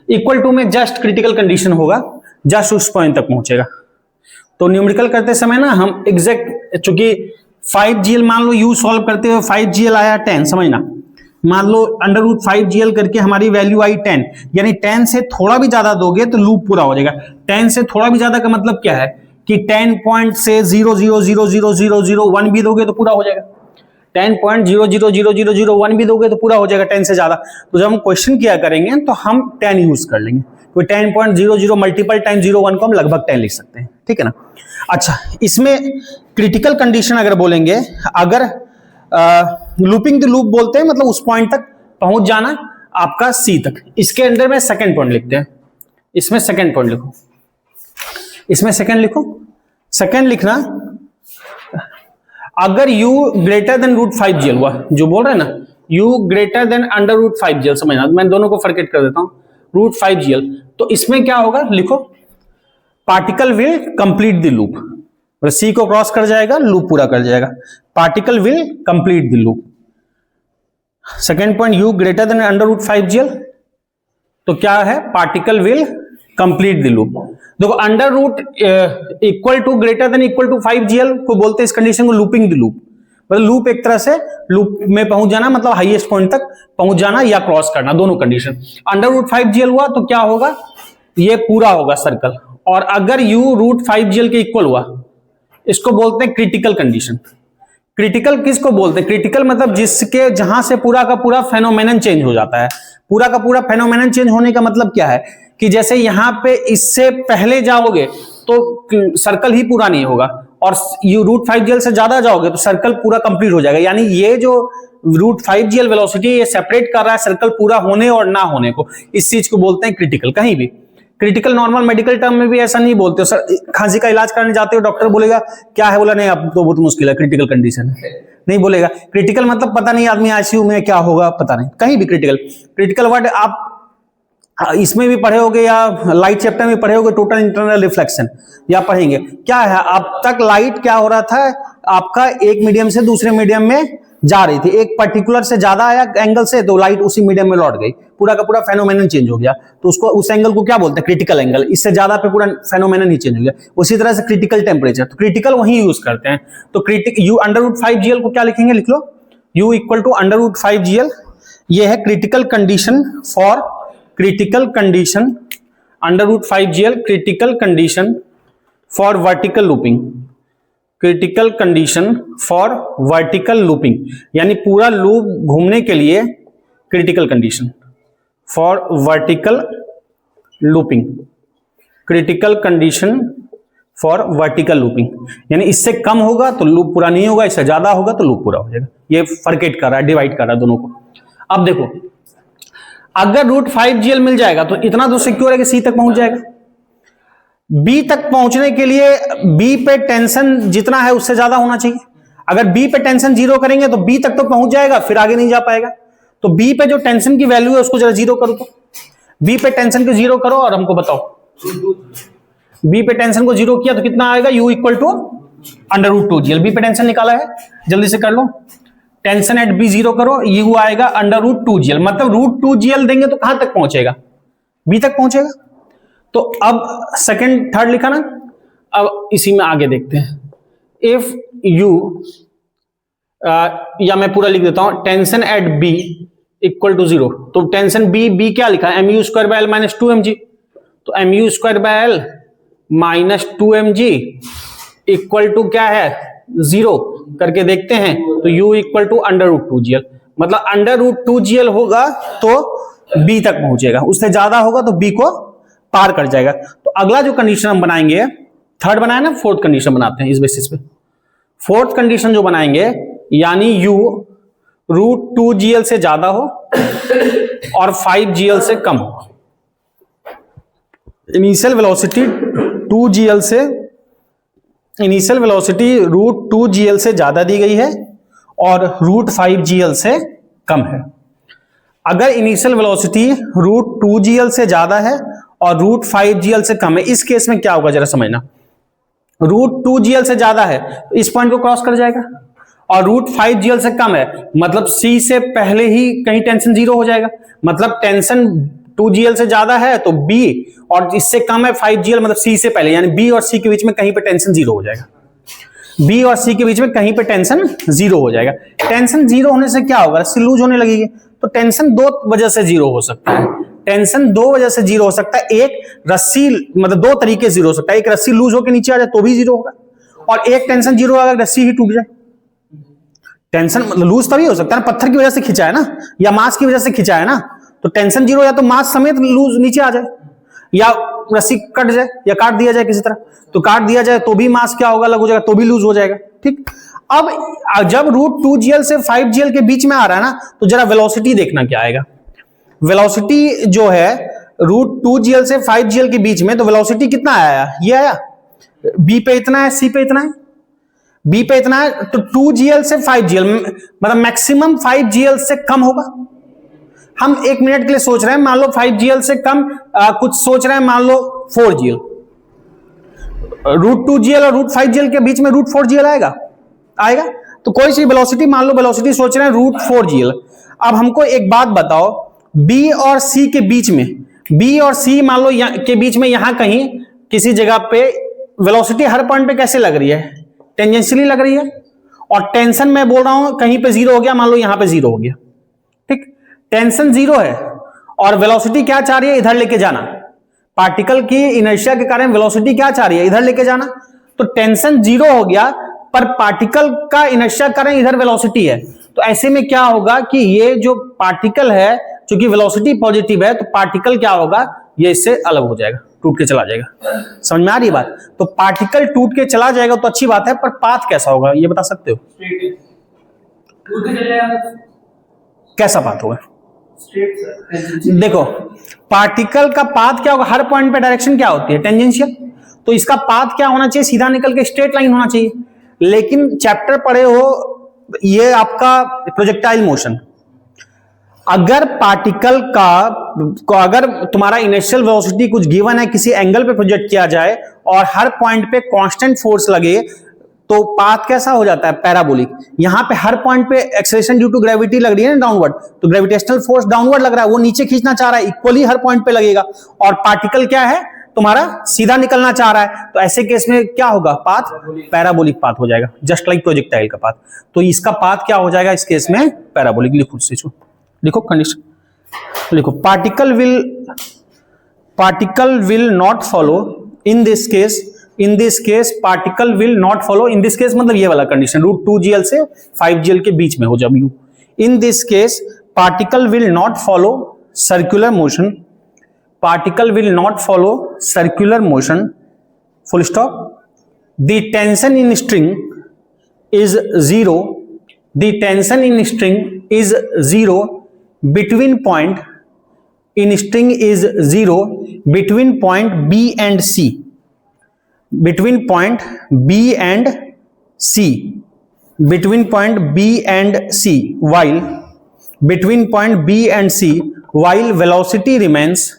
इक्वल टू में जस्ट क्रिटिकल कंडीशन होगा, जस्ट उस पॉइंट तक पहुंचेगा। तो न्यूमेरिकल करते समय ना हम एग्जैक्ट, चूंकि 5gl मान लो u सॉल्व करते हुए 5gl आया 10, समझना, मान लो √5gl करके हमारी वैल्यू आई 10, यानी 10 से थोड़ा भी ज्यादा दोगे तो लूप पूरा हो जाएगा। 10 से थोड़ा भी ज्यादा का मतलब क्या है कि 10 पॉइंट से 0.0000001 भी दोगे तो पूरा हो जाएगा, 10.0000001 भी दोगे तो पूरा हो जाएगा 10 से ज्यादा। तो जब हम क्वेश्चन किया करेंगे तो हम 10 यूज कर लेंगे, तो 10.00 मल्टीपल टाइम 01 को हम लगभग 10 लिख सकते हैं। ठीक है ना। अच्छा, इसमें क्रिटिकल कंडीशन अगर बोलेंगे, अगर लूपिंग द लूप बोलते हैं मतलब उस पॉइंट तक पहुंच जाना आपका सी तक। इसके अंदर में सेकंड पॉइंट लिखते हैं, इसमें सेकंड पॉइंट लिखो, इसमें सेकंड लिखो। सेकंड लिखना, अगर u ग्रेटर देन √5gl हुआ, जो बोल रहे हैं ना u ग्रेटर देन √5gl, समझना, मैं दोनों को फॉरगेट कर देता हूं, √5gl, तो इसमें क्या होगा, लिखो, particle will complete the loop, C को क्रॉस कर जाएगा, लूप पूरा कर जाएगा, particle will complete the loop. Second point, u greater than √5gl, तो क्या है, particle will complete the loop. देखो under root equal to greater than equal to 5gl को बोलते हैं इस कंडीशन को लूपिंग द लूप। मतलब लूप एक तरह से लूप में पहुंच जाना, मतलब हाईएस्ट पॉइंट तक पहुंच जाना या क्रॉस करना, दोनों कंडीशन। अंडर रूट 5gl हुआ तो क्या होगा, ये पूरा होगा सर्कल। और अगर u रूट 5gl के इक्वल हुआ, इसको बोलते हैं क्रिटिकल कंडीशन। क्रिटिकल किसको बोलते हैं, क्रिटिकल मतलब जिसके जहां से पूरा का पूरा फेनोमेनन चेंज हो जाता है। पूरा का पूरा फेनोमेनन चेंज होने का मतलब क्या है कि जैसे यहां पे इससे पहले जाओगे तो सर्कल ही पूरा नहीं होगा, और यू रूट 5gl से ज्यादा जाओगे तो सर्कल पूरा कंप्लीट हो जाएगा। यानी ये जो रूट 5gl वेलोसिटी ये सेपरेट कर रहा है सर्कल पूरा होने और ना होने को, इस चीज को बोलते हैं क्रिटिकल। कहीं भी क्रिटिकल नॉर्मल मेडिकल टर्म में भी ऐसा नहीं बोलते हो। सर खांसी का इलाज करने जाते हो, डॉक्टर बोलेगा क्या है, बोला नहीं अब तो बहुत मुश्किल है, क्रिटिकल कंडीशन है, नहीं बोलेगा। क्रिटिकल मतलब पता नहीं आदमी आईसीयू में क्या होगा, पता नहीं। कहीं भी क्रिटिकल वर्ड आप इसमें भी पढ़े होगे या लाइट चैप्टर में पढ़े होगे, टोटल इंटरनल रिफ्लेक्शन या पढ़ेंगे। क्या है, अब तक लाइट क्या हो रहा था, आपका एक मीडियम से दूसरे मीडियम में जा रही थी, एक पर्टिकुलर से ज्यादा आया एंगल से तो लाइट उसी मीडियम में लौट गई, पूरा का पूरा फेनोमेनन चेंज हो गया, तो उसको उस एंगल को क्या बोलते हैं, क्रिटिकल एंगल। इससे ज्यादा पे पूरा फेनोमेनन ही चेंज हो गया। उसी तरह से क्रिटिकल टेम्परेचर, तो क्रिटिकल वही यूज करते हैं। तो critical you under root 5gl को क्या लिखेंगे, लिख लो u equal to under root 5gl। ये है critical condition for critical condition under root 5gl, critical condition for vertical looping, critical condition for vertical looping, यानी पूरा लूप घूमने के लिए critical condition for vertical looping, critical condition for vertical looping. यानी इससे कम होगा तो लूप पूरा नहीं होगा, इससे ज्यादा होगा तो लूप पूरा हो जाएगा। ये फर्केट कर रहा है, डिवाइड कर रहा है दोनों को। अब देखो अगर रूट 5gl मिल जाएगा तो इतना तो सिक्योर है कि C तक पहुंच जाएगा। B तक पहुंचने के लिए B पे टेंशन जितना है उससे ज्यादा होना चाहिए। अगर B पे टेंशन 0 करेंगे तो B तक तो पहुंच जाएगा, फिर आगे नहीं जा पाएगा। तो B पे जो टेंशन की वैल्यू है उसको जरा 0 करो, तो B पे टेंशन को 0 करो और हमको बताओ। B पे टेंशन को 0 किया तो कितना आएगा, U equal to under root 2gl। B पे टेंशन निकाला है, जल्दी से कर लो। टेंशन एट B 0 करो, U आएगा अंडर रूट 2gl। मतलब रूट 2gl देंगे तो कहां तक पहुंचेगा, B तक पहुंचेगा। तो अब सेकंड थर्ड लिखा ना, अब इसी में आगे देखते हैं। इफ U या मैं पूरा लिख देता हूं, tension at B equal to 0, तो टेंशन B क्या लिखा है, mu square by L minus 2mg। तो mu square by L minus 2mg equal to क्या है, 0 करके देखते हैं। तो U equal to under root 2gl, मतलब अंडर रूट 2gl होगा तो B तक पहुंचेगा, उससे ज्यादा होगा तो B को पार कर जाएगा। तो अगला जो कंडीशन हम बनाएंगे, थर्ड बनाया ना, फोर्थ कंडीशन बनाते हैं इस बेसिस पे। फोर्थ कंडीशन जो बनाएंगे, यानी U रूट 2gl से ज्यादा हो और 5gl से कम हो। इनिशियल वेलोसिटी 2gl से, इनिशियल वेलोसिटी रूट 2gl से ज्यादा दी गई है और रूट 5gl से कम है। अगर इनिशियल वेलोसिटी रूट 2gl से ज्यादा है और रूट 5gl से कम है, इस केस में क्या होगा जरा समझना। रूट 2gl से ज्यादा है तो इस पॉइंट को क्रॉस कर जाएगा, और रूट 5gl से कम है मतलब C से पहले ही कहीं टेंशन 0 हो जाएगा। मतलब टेंशन 2gl से ज्यादा है तो B, और इससे कम है 5gl मतलब C से पहले, यानी B और C के बीच में कहीं पे टेंशन 0 हो जाएगा। B और C के बीच में कहीं पे टेंशन 0 हो जाएगा। टेंशन 0 होने से क्या होगा, रस्सी लूज होने लगेगी। तो टेंशन दो वजह से 0 हो सकता है, टेंशन दो वजह से 0 हो सकता है। एक रस्सी मतलब दो तरीके से 0 हो सकता है, एक रस्सी लूज होकर नीचे आ जाए तो भी 0 होगा, और एक टेंशन 0 अगर रस्सी ही टूट जाए। टेंशन मतलब लूज तभी हो सकता है ना, पत्थर की वजह से खिंचा है ना, या मास की वजह से खिंचा है ना, तो टेंशन 0 या तो मास समेत लूज नीचे आ जाए, या रस्सी कट जाए या काट दिया जाए किसी तरह, तो काट दिया जाए तो भी मास क्या होगा, अलग हो जाएगा, तो भी लूज हो जाएगा। ठीक, अब जब रूट 2gl से 5gl के बीच में आ रहा है ना, तो जरा वेलोसिटी देखना क्या आएगा। वेलोसिटी जो है रूट 2gl से 5gl के बीच में, तो वेलोसिटी कितना आया, ये आया, B पे इतना है, C पे इतना है, B पे इतना है, तो 2gl से 5gl मतलब मैक्सिमम 5gl से कम होगा। हम एक मिनट के लिए सोच रहे हैं, मान लो 5gl से कम कुछ सोच रहे हैं, मान लो 4gl, रूट 2gl और रूट 5gl के बीच में रूट 4gl आएगा, आएगा। तो कोई सी वेलोसिटी, मान लो वेलोसिटी सोच रहे हैं रूट 4gl। अब हमको एक बात बताओ, B और C के बीच में बी और सी मान लो के बीच में यहां कहीं किसी जगह पे वेलोसिटी हर पॉइंट पे कैसे लग रही है, टेंजेंशियली लग रही है, और टेंशन मैं बोल रहा हूं कहीं पे जीरो हो गया, मान लो यहां पे जीरो हो गया, ठीक, टेंशन जीरो है और वेलोसिटी क्या चाह रही है, इधर लेके जाना, पार्टिकल की इनर्शिया के कारण वेलोसिटी क्या चाह रही है, इधर लेके जाना, तो टेंशन जीरो हो गया पर पार्टिकल का इनर्शिया के कारण इधर वेलोसिटी है, तो ऐसे में क्या होगा कि ये जो पार्टिकल है, क्योंकि वेलोसिटी पॉजिटिव है, तो पार्टिकल क्या होगा, ये इससे अलग हो जाएगा, टूट के चला जाएगा। समझ में आ रही है बात? तो पार्टिकल टूट के चला जाएगा तो अच्छी बात है, पर पाथ कैसा होगा ये बता सकते हो? टूट के चले जाएगा। कैसा पाथ होगा? देखो पार्टिकल का पाथ क्या होगा, हर पॉइंट पे डायरेक्शन क्या होती है, टेंजेंशियल, तो इसका पाथ क्या होना चाहिए, सीधा निकल के स्ट्रेट लाइन होना चाहिए। लेकिन चैप्टर पढ़े हो ये आपका प्रोजेक्टाइल मोशन, अगर पार्टिकल का अगर तुम्हारा इनिशियल वेलोसिटी कुछ गिवन है, किसी एंगल पे प्रोजेक्ट किया जाए और हर पॉइंट पे कांस्टेंट फोर्स लगे, तो पाथ कैसा हो जाता है, पैराबोलिक। यहां पे हर पॉइंट पे एक्सेलरेशन ड्यू टू ग्रेविटी लग रही है ना डाउनवर्ड, तो ग्रेविटेशनल फोर्स डाउनवर्ड लग रहा है, वो नीचे खींचना चाह रहा है, इक्वली हर पॉइंट पे लगेगा, और पार्टिकल क्या है तुम्हारा, सीधा निकलना चाह रहा है, तो ऐसे केस में क्या होगा, पाथ पैराबोलिक पाथ हो जाएगा, जस्ट लाइक प्रोजेक्टाइल का पाथ। तो इसका पाथ क्या हो जाएगा इस केस में, पैराबोलिक। लिखो सीखो, लिखो कंडीशन लिखो, particle will not follow in this case particle will not follow, in this case मतलब ये वाला कंडीशन, √2gl से 5gl के बीच में हो जब you, in this case particle will not follow circular motion, particle will not follow circular motion, full stop. The tension in string is zero, the tension in string is zero between point, in string is zero between point B and C, between point B and C, between point B and C, while between point B and C, while velocity remains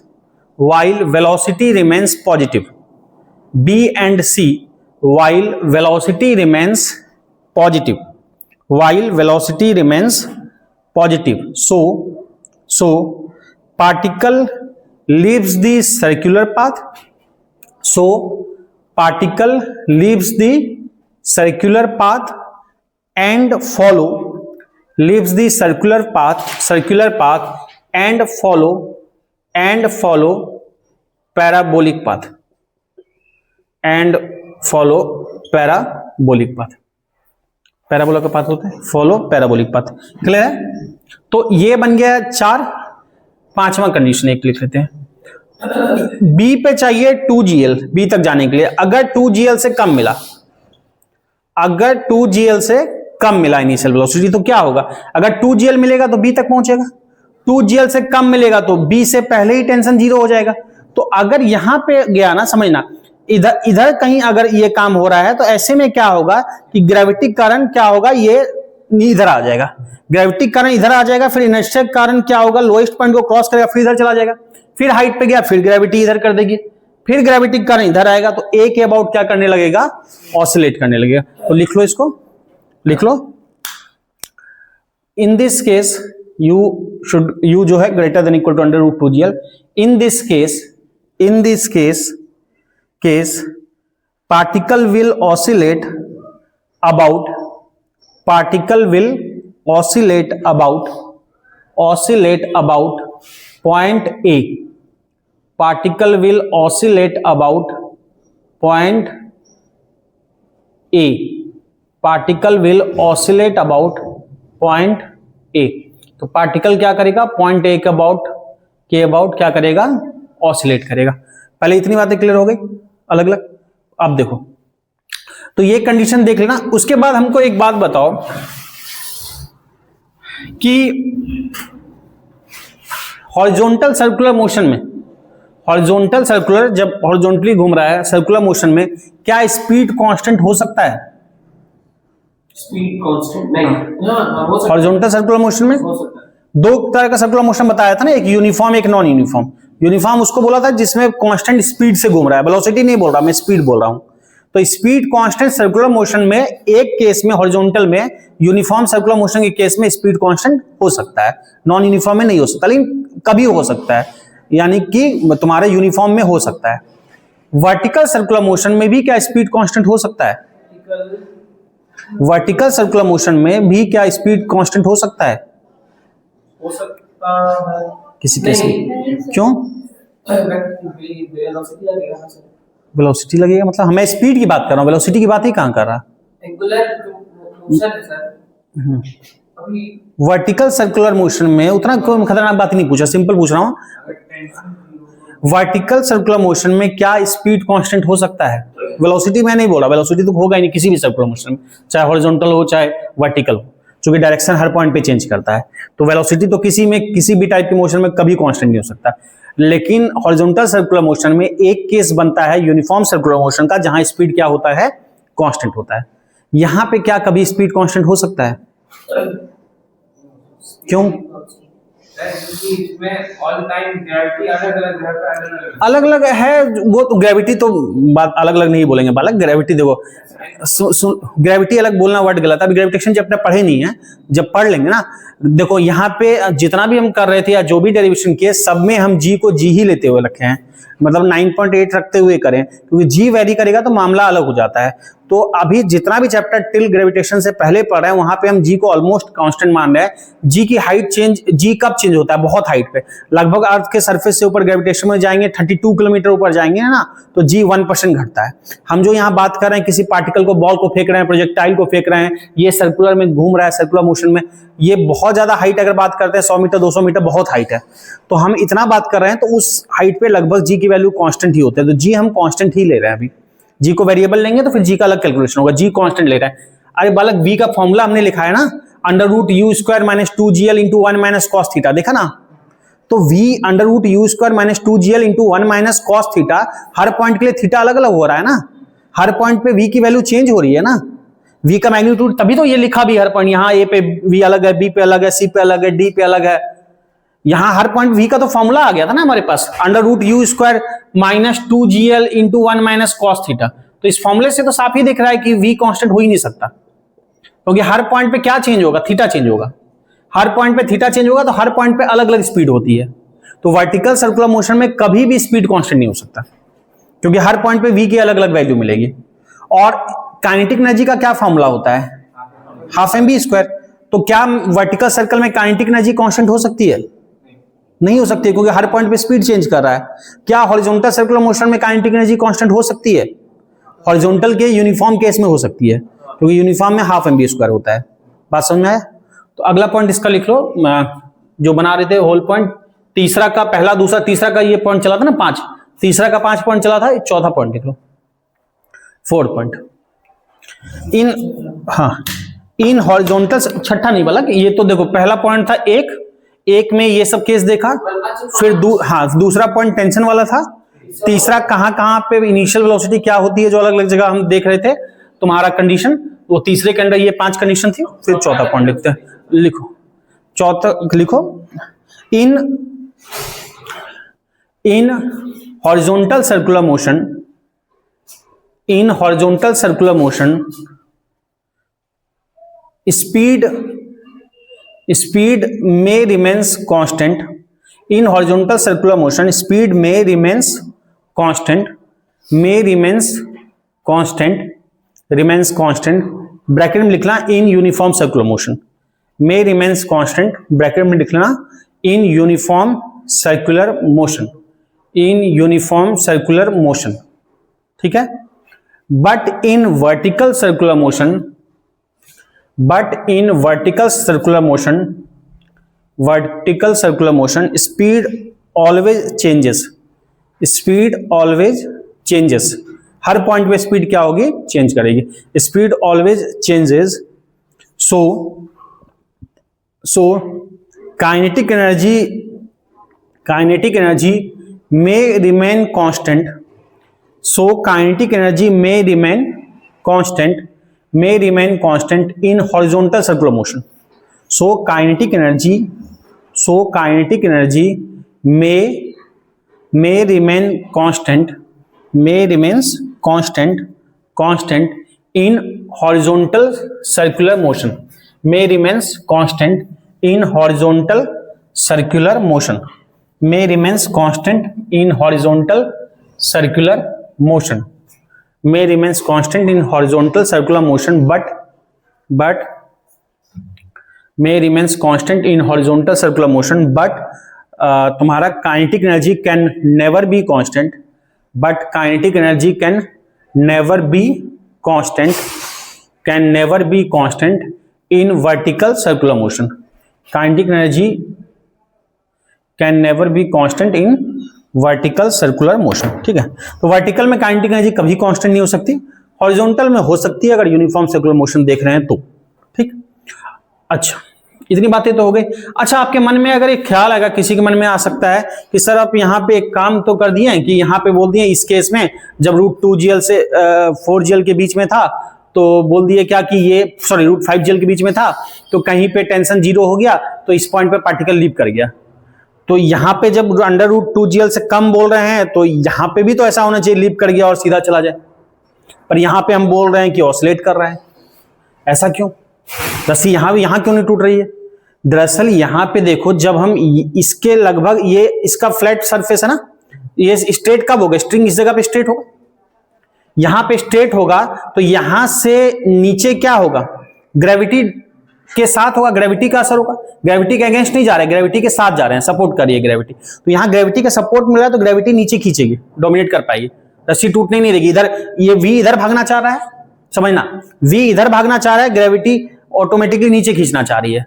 positive, B and C, while velocity remains positive, so particle leaves the circular path, and follow parabolic path, parabola का path होता है, follow parabolic path. Clear है? तो ये बन गया 4। पांचवा condition एक लिख लेते हैं, बी पे चाहिए 2gl, बी तक जाने के लिए, अगर 2gl से कम मिला इनिशियल वेलोसिटी तो क्या होगा, अगर 2gl मिलेगा तो बी तक पहुंचेगा, 2gl से कम मिलेगा तो बी से पहले ही टेंशन जीरो हो जाएगा। तो अगर यहां पे गया ना, समझना, इधर कहीं अगर ये काम हो रहा है तो ऐसे में क्या होगा कि ग्रेविटी कारण क्या होगा, ये इधर आ जाएगा, ग्रेविटी कारण इधर आ जाएगा, फिर इनर्शिया कारण क्या होगा, लोएस्ट पॉइंट को क्रॉस करेगा, फिर इधर चला जाएगा, फिर हाइट पे गया, फिर ग्रेविटी इधर कर देगी, फिर ग्रेविटी कारण इधर आएगा, तो ए के अबाउट क्या करने लगेगा, ऑसिलेट करने लगेगा। तो लिख लो इसको, लिख लो, इन दिस केस यू जो है greater than equal to √2gl, in this case particle will oscillate about point A, particle will oscillate about point A, तो पार्टिकल क्या करेगा, पॉइंट ए के अबाउट क्या करेगा, ऑसिलेट करेगा। पहले इतनी बातें क्लियर हो गई अलग अलग। अब देखो, तो ये कंडीशन देख लेना। उसके बाद हमको एक बात बताओ कि हॉरिजॉन्टल सर्कुलर मोशन में, जब हॉरिजॉन्टली घूम रहा है सर्कुलर मोशन में, क्या स्पीड कांस्टेंट हो सकता है? स्पीड कांस्टेंट नहीं, हॉरिजॉन्टल सर्कुलर मोशन में दो तरह का सर्कुलर मोशन बताया था ना, एक यूनिफॉर्म एक नॉन यूनिफॉर्म। यूनिफॉर्म उसको बोला था जिसमें कांस्टेंट स्पीड से घूम रहा है, वेलोसिटी नहीं बोल रहा, मैं स्पीड बोल रहा हूं। तो स्पीड कांस्टेंट सर्कुलर मोशन में एक केस में हॉरिजॉन्टल में, यूनिफॉर्म सर्कुलर मोशन के केस में स्पीड कांस्टेंट हो सकता है, नॉन यूनिफॉर्म में नहीं हो सकता, लेकिन कभी हो सकता है। यानी कि तुम्हारे यूनिफॉर्म में हो सकता है। वर्टिकल सर्कुलर मोशन में भी क्या स्पीड कांस्टेंट हो सकता है? वर्टिकल सर्कुलर मोशन में भी क्या स्पीड कांस्टेंट हो सकता है? हो सकता है किसी केस में क्यों? वेलोसिटी लगेगा ना सर। वेलोसिटी लगेगा मतलब हमें स्पीड की बात कर रहा हूँ, वेलोसिटी की बात ही कहाँ कर रहा? एंगुलर मोशन है सर। अभी वर्टिकल सर्कुलर मोशन में उतना कोई खतरनाक बात नहीं पूछा, सिंपल पूछ रहा हूँ। अगर टेंशन वर्टिकल सर्कुलर मोशन में क्या स्पीड कांस्टेंट हो सकता है? वेलोसिटी मैं नहीं बोला, वेलोसिटी तो होगा ही नहीं किसी भी सर्कुलर मोशन में, चाहे हॉरिजॉन्टल हो चाहे वर्टिकल हो, क्योंकि डायरेक्शन हर पॉइंट पे चेंज करता है। तो वेलोसिटी तो किसी में किसी भी टाइप के मोशन में कभी कांस्टेंट नहीं हो सकता। लेकिन हॉरिजॉन्टल सर्कुलर मोशन में एक केस बनता है यूनिफॉर्म सर्कुलर मोशन का, जहां स्पीड क्या होता है? कांस्टेंट होता है। यहां पे क्या कभी स्पीड कांस्टेंट हो सकता है? क्यों? इसमें ऑल टाइम ग्रेविटी अलग अलग है वो तो, ग्रेविटी तो बात अलग अलग नहीं बोलेंगे बालक। ग्रेविटी देखो, ग्रेविटी अलग बोलना वर्ड गलत है। अभी ग्रेविटेशन जब तक पढ़े नहीं है, जब पढ़ लेंगे ना, देखो यहाँ पे जितना भी हम कर रहे थे या जो भी डेरिवेशन किए, सब में हम जी को जी ही लेते हुए रखे हैं, मतलब 9.8 रखते हुए करें, क्योंकि जी वेरी करेगा तो मामला अलग हो जाता है। तो अभी जितना भी चैप्टर टिल ग्रेविटेशन से पहले पढ़ रहे हैं, वहां पे हम जी को ऑलमोस्ट कांस्टेंट मान रहे हैं। जी की हाइट चेंज, जी कब चेंज होता है? बहुत हाइट पे, लगभग अर्थ के सरफेस से ऊपर ग्रेविटेशन में जाएंगे, 32 किलोमीटर ऊपर जाएंगे ना, तो जी 1% घटता है। हम जो यहाँ बात कर रहे हैं, किसी पार्टिकल को, बॉल को फेंक रहे हैं, प्रोजेक्टाइल को फेंक रहे हैं, ये सर्कुलर में घूम रहा है, सर्कुलर मोशन में, ये बहुत ज्यादा हाइट अगर बात करते हैं 100 मीटर 200 मीटर बहुत हाइट है, तो हम इतना बात कर रहे हैं, तो उस हाइट पे लगभग जी की वैल्यू कांस्टेंट ही होते हैं। तो जी हम कांस्टेंट ही ले रहे हैं। अभी जी को वेरिएबल लेंगे तो फिर जी का अलग कैलकुलेशन होगा, जी कांस्टेंट ले रहे हैं। अरे बालक, वी का फॉर्मूला हमने लिखा है ना, √u² - 2gl × 1 - cos थीटा, देखा ना? तो v √u² - 2gl × 1 - cos theta, हर पॉइंट के लिए थीटा अलग अलग हो रहा है ना, हर पॉइंट पे v की वैल्यू चेंज हो रही है ना, v का मैग्नीट्यूड, तभी तो ये लिखा भी हर पॉइंट, यहाँ a पे v अलग है, b पे अलग है, c पे अलग है, d पे अलग है। यहां हर पॉइंट v का तो फॉर्मूला आ गया था ना हमारे पास, √u² - 2gl × 1 - cos थीटा। तो इस फॉर्मूले से तो साफ ही दिख रहा है कि v कांस्टेंट हो ही नहीं सकता, क्योंकि हर पॉइंट पे क्या चेंज होगा? थीटा चेंज होगा। हर पॉइंट पे थीटा चेंज होगा तो हर पॉइंट पे अलग अलग स्पीड होती है। तो वर्टिकल सर्कुलर मोशन में कभी भी स्पीड कांस्टेंट नहीं हो सकता, क्योंकि हर पॉइंट पे v की अलग अलग वैल्यू मिलेगी। और काइनेटिक एनर्जी का क्या फॉर्मूला होता है? ½ mv²। तो क्या वर्टिकल सर्कल में काइनेटिक एनर्जी कांस्टेंट हो सकती है? नहीं हो सकती, क्योंकि हर पॉइंट पे स्पीड चेंज कर रहा है। क्या हॉरिजॉन्टल सर्कुलर मोशन में काइनेटिक एनर्जी कांस्टेंट हो सकती है? हॉरिजॉन्टल के यूनिफॉर्म केस में हो सकती है, क्योंकि यूनिफॉर्म में ½ mv² होता है। बात समझ में आया? तो अगला पॉइंट इसका लिख लो, जो बना रहे थे होल पॉइंट, तीसरा का पहला, दूसरा, तीसरा का ये पॉइंट चला था ना 5, तीसरा का 5 पॉइंट चला था, चौथा पॉइंट लिख लो, 4th पॉइंट। इन हॉरिजॉन्टल, छठा नहीं बोला कि ये तो देखो पहला पॉइंट था एक में ये सब केस देखा, फिर दूसरा पॉइंट टेंशन वाला था, तीसरा कहां पे इनिशियल वेलोसिटी क्या होती है, जो अलग अलग जगह हम देख रहे थे, तुम्हारा कंडीशन, वो तीसरे के अंदर ये 5 कंडीशन थी। फिर चौथा पॉइंट लिखते हैं, लिखो चौथा, लिखो in horizontal circular motion speed may remains constant. In horizontal circular motion, speed may remains constant. Bracket में लिखना in uniform circular motion. May remains constant. Bracket में लिखना in uniform circular motion. ठीक है? But in vertical circular motion, speed always changes. Her point पे speed क्या होगी? Change करेगी। Speed always changes, so kinetic energy may remain constant. Kinetic energy may remain constant in horizontal circular motion. Kinetic energy may remain constant in horizontal circular motion. may remains constant in horizontal circular motion, may remains constant in horizontal circular motion, but may remains constant in horizontal circular motion, but तुम्हारा kinetic energy can never be constant, but kinetic energy can never be constant in vertical circular motion. Kinetic energy can never be constant in vertical circular motion. ठीक है, तो vertical में kinetic energy कभी constant नहीं हो सकती, horizontal में हो सकती है अगर यूनिफॉर्म सर्कुलर मोशन देख रहे हैं तो. ठीक, अच्छा इतनी बातें तो हो गई. अच्छा, आपके मन में अगर एक ख्याल आएगा, किसी के मन में आ सकता है कि सर आप यहाँ पे एक काम तो कर दिए हैं कि यहाँ पे बोल दिए इस केस में जब √2gl से 4gl के बीच में था तो बोल दिए क्या कि ये √5gl के बीच में था तो कहीं पे टेंशन 0 हो गया तो इस पॉइंट पे पार्टिकल लीप कर गया. तो यहाँ पे जब √2gl से कम बोल रहे हैं तो यहाँ पे भी तो ऐसा होना चाहिए लीप कर गया और सीधा चला जाए, पर यहाँ पे हम बोल रहे हैं कि ऑसिलेट कर रहा है. ऐसा क्यों? रस्सी यहाँ क्यों नहीं टूट रही है? दरअसल यहाँ पे देखो, जब हम इसके लगभग ये इसका फ्लैट सरफेस है ना, ये स्ट्रेट कब होगा? स्ट्रिंग इस जगह पे स्ट्रेट होगा, यहाँ पे स्ट्रेट होगा तो यहां से नीचे क्या होगा? ग्रेविटी के साथ होगा, ग्रेविटी का असर होगा. ग्रेविटी के अगेंस्ट नहीं जा रहे हैं, ग्रेविटी के साथ जा रहे हैं, सपोर्ट कर रही है ग्रेविटी. तो यहाँ ग्रेविटी का सपोर्ट मिल रहा है तो ग्रेविटी नीचे खींचेगी, डोमिनेट कर पाएगी, रस्सी टूटने नहीं देगी. इधर ये V इधर भागना चाह रहा है, समझना, V इधर भागना चाह रहा है, ग्रेविटी ऑटोमेटिकली नीचे खींचना चाह रही है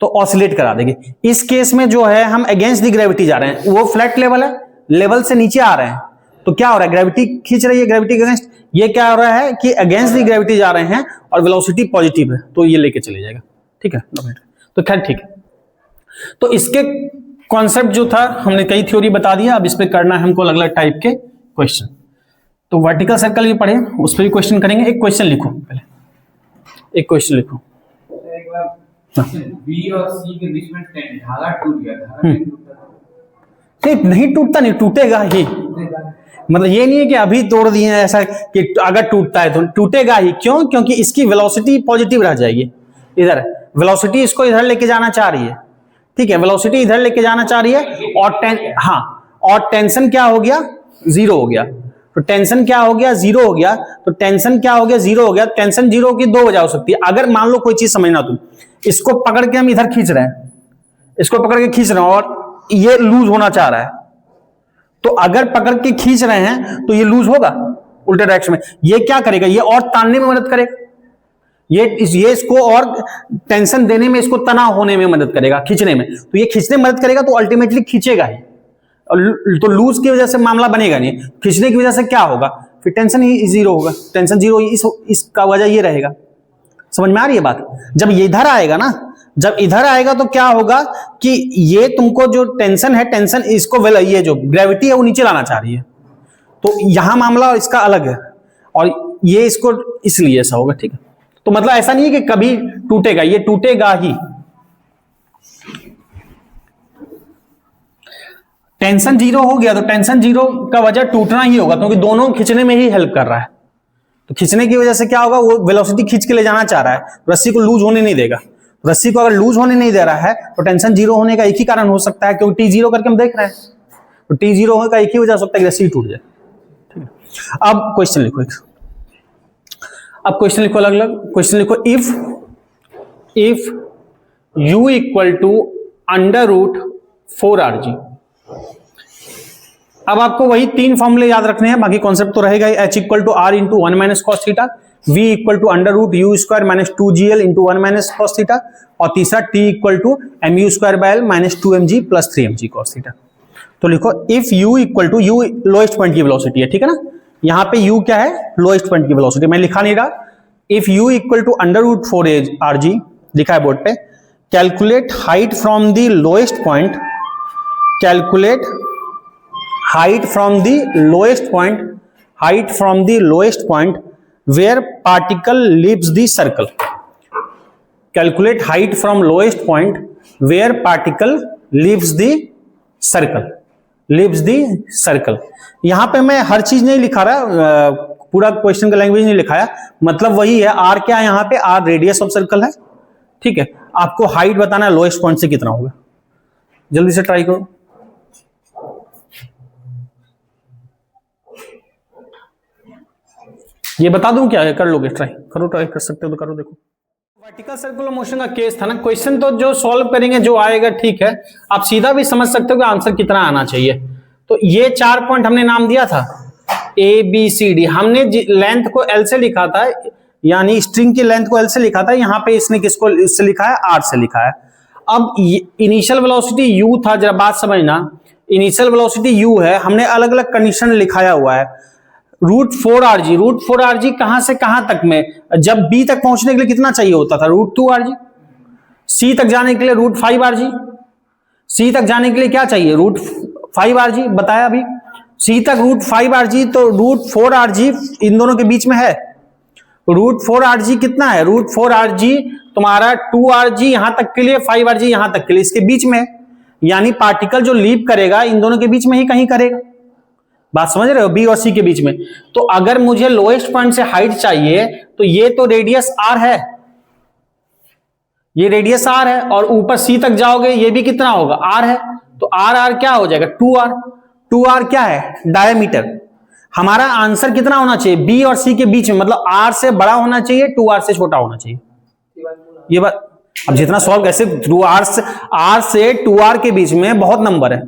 तो ऑसिलेट करा देगी. इस केस में जो है हम अगेंस्ट दी ग्रेविटी जा रहे हैं, वो फ्लैट लेवल है, लेवल से नीचे आ रहे हैं तो क्या हो रहा है? ग्रेविटी खींच रही है, ग्रेविटी के अगेंस्ट. ये क्या हो रहा है कि अगेंस्ट दी ग्रेविटी जा रहे हैं और वेलोसिटी पॉजिटिव है तो ये लेके चले जाएगा. ठीक है, तो खैर ठीक है. तो इसके कॉन्सेप्ट जो था हमने कई थ्योरी बता दिया. अब इस पे करना है हमको अलग अलग टाइप के क्वेश्चन. तो वर्टिकल सर्कल भी पढ़े, उस पर भी क्वेश्चन करेंगे. एक क्वेश्चन लिखो, पहले एक क्वेश्चन लिखो. एक बार बी और सी के बीच में धागा टूट गया, धागा नहीं टूटता, नहीं टूटेगा ही. मतलब ये नहीं है कि अभी तोड़ दिए ऐसा कि अगर टूटता है तो टूटेगा ही. क्यों? क्योंकि इसकी वेलोसिटी पॉजिटिव रह जाएगी. इधर वेलोसिटी इसको इधर लेके जाना चाह रही है. ठीक है, वेलोसिटी इधर लेके जाना चाह रही है और टेंशन क्या हो गया? 0 हो गया. तो टेंशन क्या हो गया? 0 हो गया. तो टेंशन क्या हो गया? 0 हो गया. टेंशन 0 की 2 वजह हो सकती है. अगर मान लो कोई चीज समझना, तुम इसको पकड़ के हम इधर खींच रहे हैं, इसको पकड़ के खींच रहे हैं और ये लूज होना चाह रहा है, तो अगर पकड़ के खींच रहे हैं तो ये लूज होगा उल्टे डायरेक्शन में. ये क्या करेगा? ये और तानने में मदद करेगा, ये इसको और टेंशन देने में, इसको तनाव होने में मदद करेगा, खींचने में. तो ये खींचने में मदद करेगा तो अल्टीमेटली खींचेगा ही. तो लूज की वजह से मामला बनेगा नहीं, खींचने की वजह से क्या होगा? फिर टेंशन ही 0 होगा. टेंशन 0 इसका वजह ये रहेगा. समझ में आ रही है बात? जब ये इधर आएगा ना, जब इधर आएगा तो क्या होगा कि ये तुमको जो टेंशन है, टेंशन इसको ये जो ग्रेविटी है वो नीचे लाना चाह रही है, तो यहां मामला इसका अलग है और ये इसको इसलिए ऐसा होगा. ठीक है, तो मतलब ऐसा नहीं है कि कभी टूटेगा, ये टूटेगा ही. टेंशन 0 हो गया तो टेंशन 0 का वजह टूटना ही होगा क्योंकि दोनों खींचने में ही हेल्प कर रहा है. तो खींचने की वजह से क्या होगा? वो वेलोसिटी खींच के ले जाना चाह रहा है, रस्सी को लूज होने नहीं देगा. रस्सी को अगर लूज होने नहीं दे रहा है तो टेंशन 0 होने का एक ही कारण हो सकता है, क्योंकि T0 करके हम देख रहे हैं, तो T0 होने का एक ही वजह हो सकता है कि रस्सी टूट जाए. ठीक है, अब क्वेश्चन लिखो. अब क्वेश्चन लिखो, अलग अलग क्वेश्चन लिखो. If u equal to √4rg. अब आपको वही 3 फॉर्मूले याद रखने हैं, बाकी कॉन्सेप्ट तो रहेगा. h equal to r into 1 - cos theta, v equal to √u² - 2gl into 1 - cos theta, और तीसरा t equal to mu²/l - 2mg + 3mg cos theta. तो लिखो if u equal to, u lowest point की velocity है. ठीक है ना, यहां पे u क्या है? लोएस्ट पॉइंट की वेलोसिटी. मैं लिखा नहीं रहा. If u equal to √4rg लिखा है बोर्ड पे. Calculate height from the lowest point, calculate height from the lowest point where particle leaves the circle. Calculate height from lowest point where particle leaves the circle. यहां पे मैं हर चीज नहीं लिखा रहा, पूरा क्वेश्चन का लैंग्वेज नहीं लिखाया, मतलब वही है. r क्या है यहां पे? r रेडियस ऑफ सर्कल है. ठीक है, आपको हाइट बताना है लोएस्ट पॉइंट से कितना होगा. जल्दी से ट्राई करो. ये बता दूं क्या है, कर लोगे ट्राई, करो, ट्राई कर सकते हो तो करो, देखो। वर्टिकल सर्कुलर मोशन का केस था ना, क्वेश्चन तो जो सॉल्व करेंगे जो आएगा ठीक है, आप सीधा भी समझ सकते हो कि आंसर कितना आना चाहिए। तो ये 4 पॉइंट हमने नाम दिया था ए बी सी डी, हमने लेंथ को एल से लिखा था, यानी स्ट्रिंग की लेंथ को एल से लिखा था, यहाँ पे इसने किसको इससे लिखा है, आर से लिखा है। अब इनिशियल वेलोसिटी यू था, जरा बात समझना, इनिशियल वेलोसिटी यू है, हमने अलग अलग कंडीशन लिखाया हुआ है। √4rg, √4rg कहां से कहां तक में, जब बी तक पहुंचने के लिए कितना चाहिए होता था, √2rg, सी तक जाने के लिए √5rg, सी तक जाने के लिए क्या चाहिए, √5rg, बताया अभी, सी तक √5rg, तो √4rg इन दोनों के बीच में है। √4rg कितना है, √4rg तुम्हारा 2rg यहां तक के लिए, 5rg यहां तक के लिए, इसके बीच में, यानी पार्टिकल जो लीप करेगा इन दोनों के बीच में ही कहीं करेगा। बात समझ रहे हो, बी और सी के बीच में। तो अगर मुझे लोएस्ट पॉइंट से हाइट चाहिए तो ये तो रेडियस आर है, ये रेडियस आर है, और ऊपर सी तक जाओगे ये भी कितना होगा, आर है, तो आर क्या हो जाएगा, 2r, 2r क्या है, डायमीटर। हमारा आंसर कितना होना चाहिए, बी और सी के बीच में, मतलब आर से बड़ा होना चाहिए, 2r से छोटा होना चाहिए। ये बात अब जितना सॉल्व कैसे, आर से 2r के बीच में बहुत नंबर है,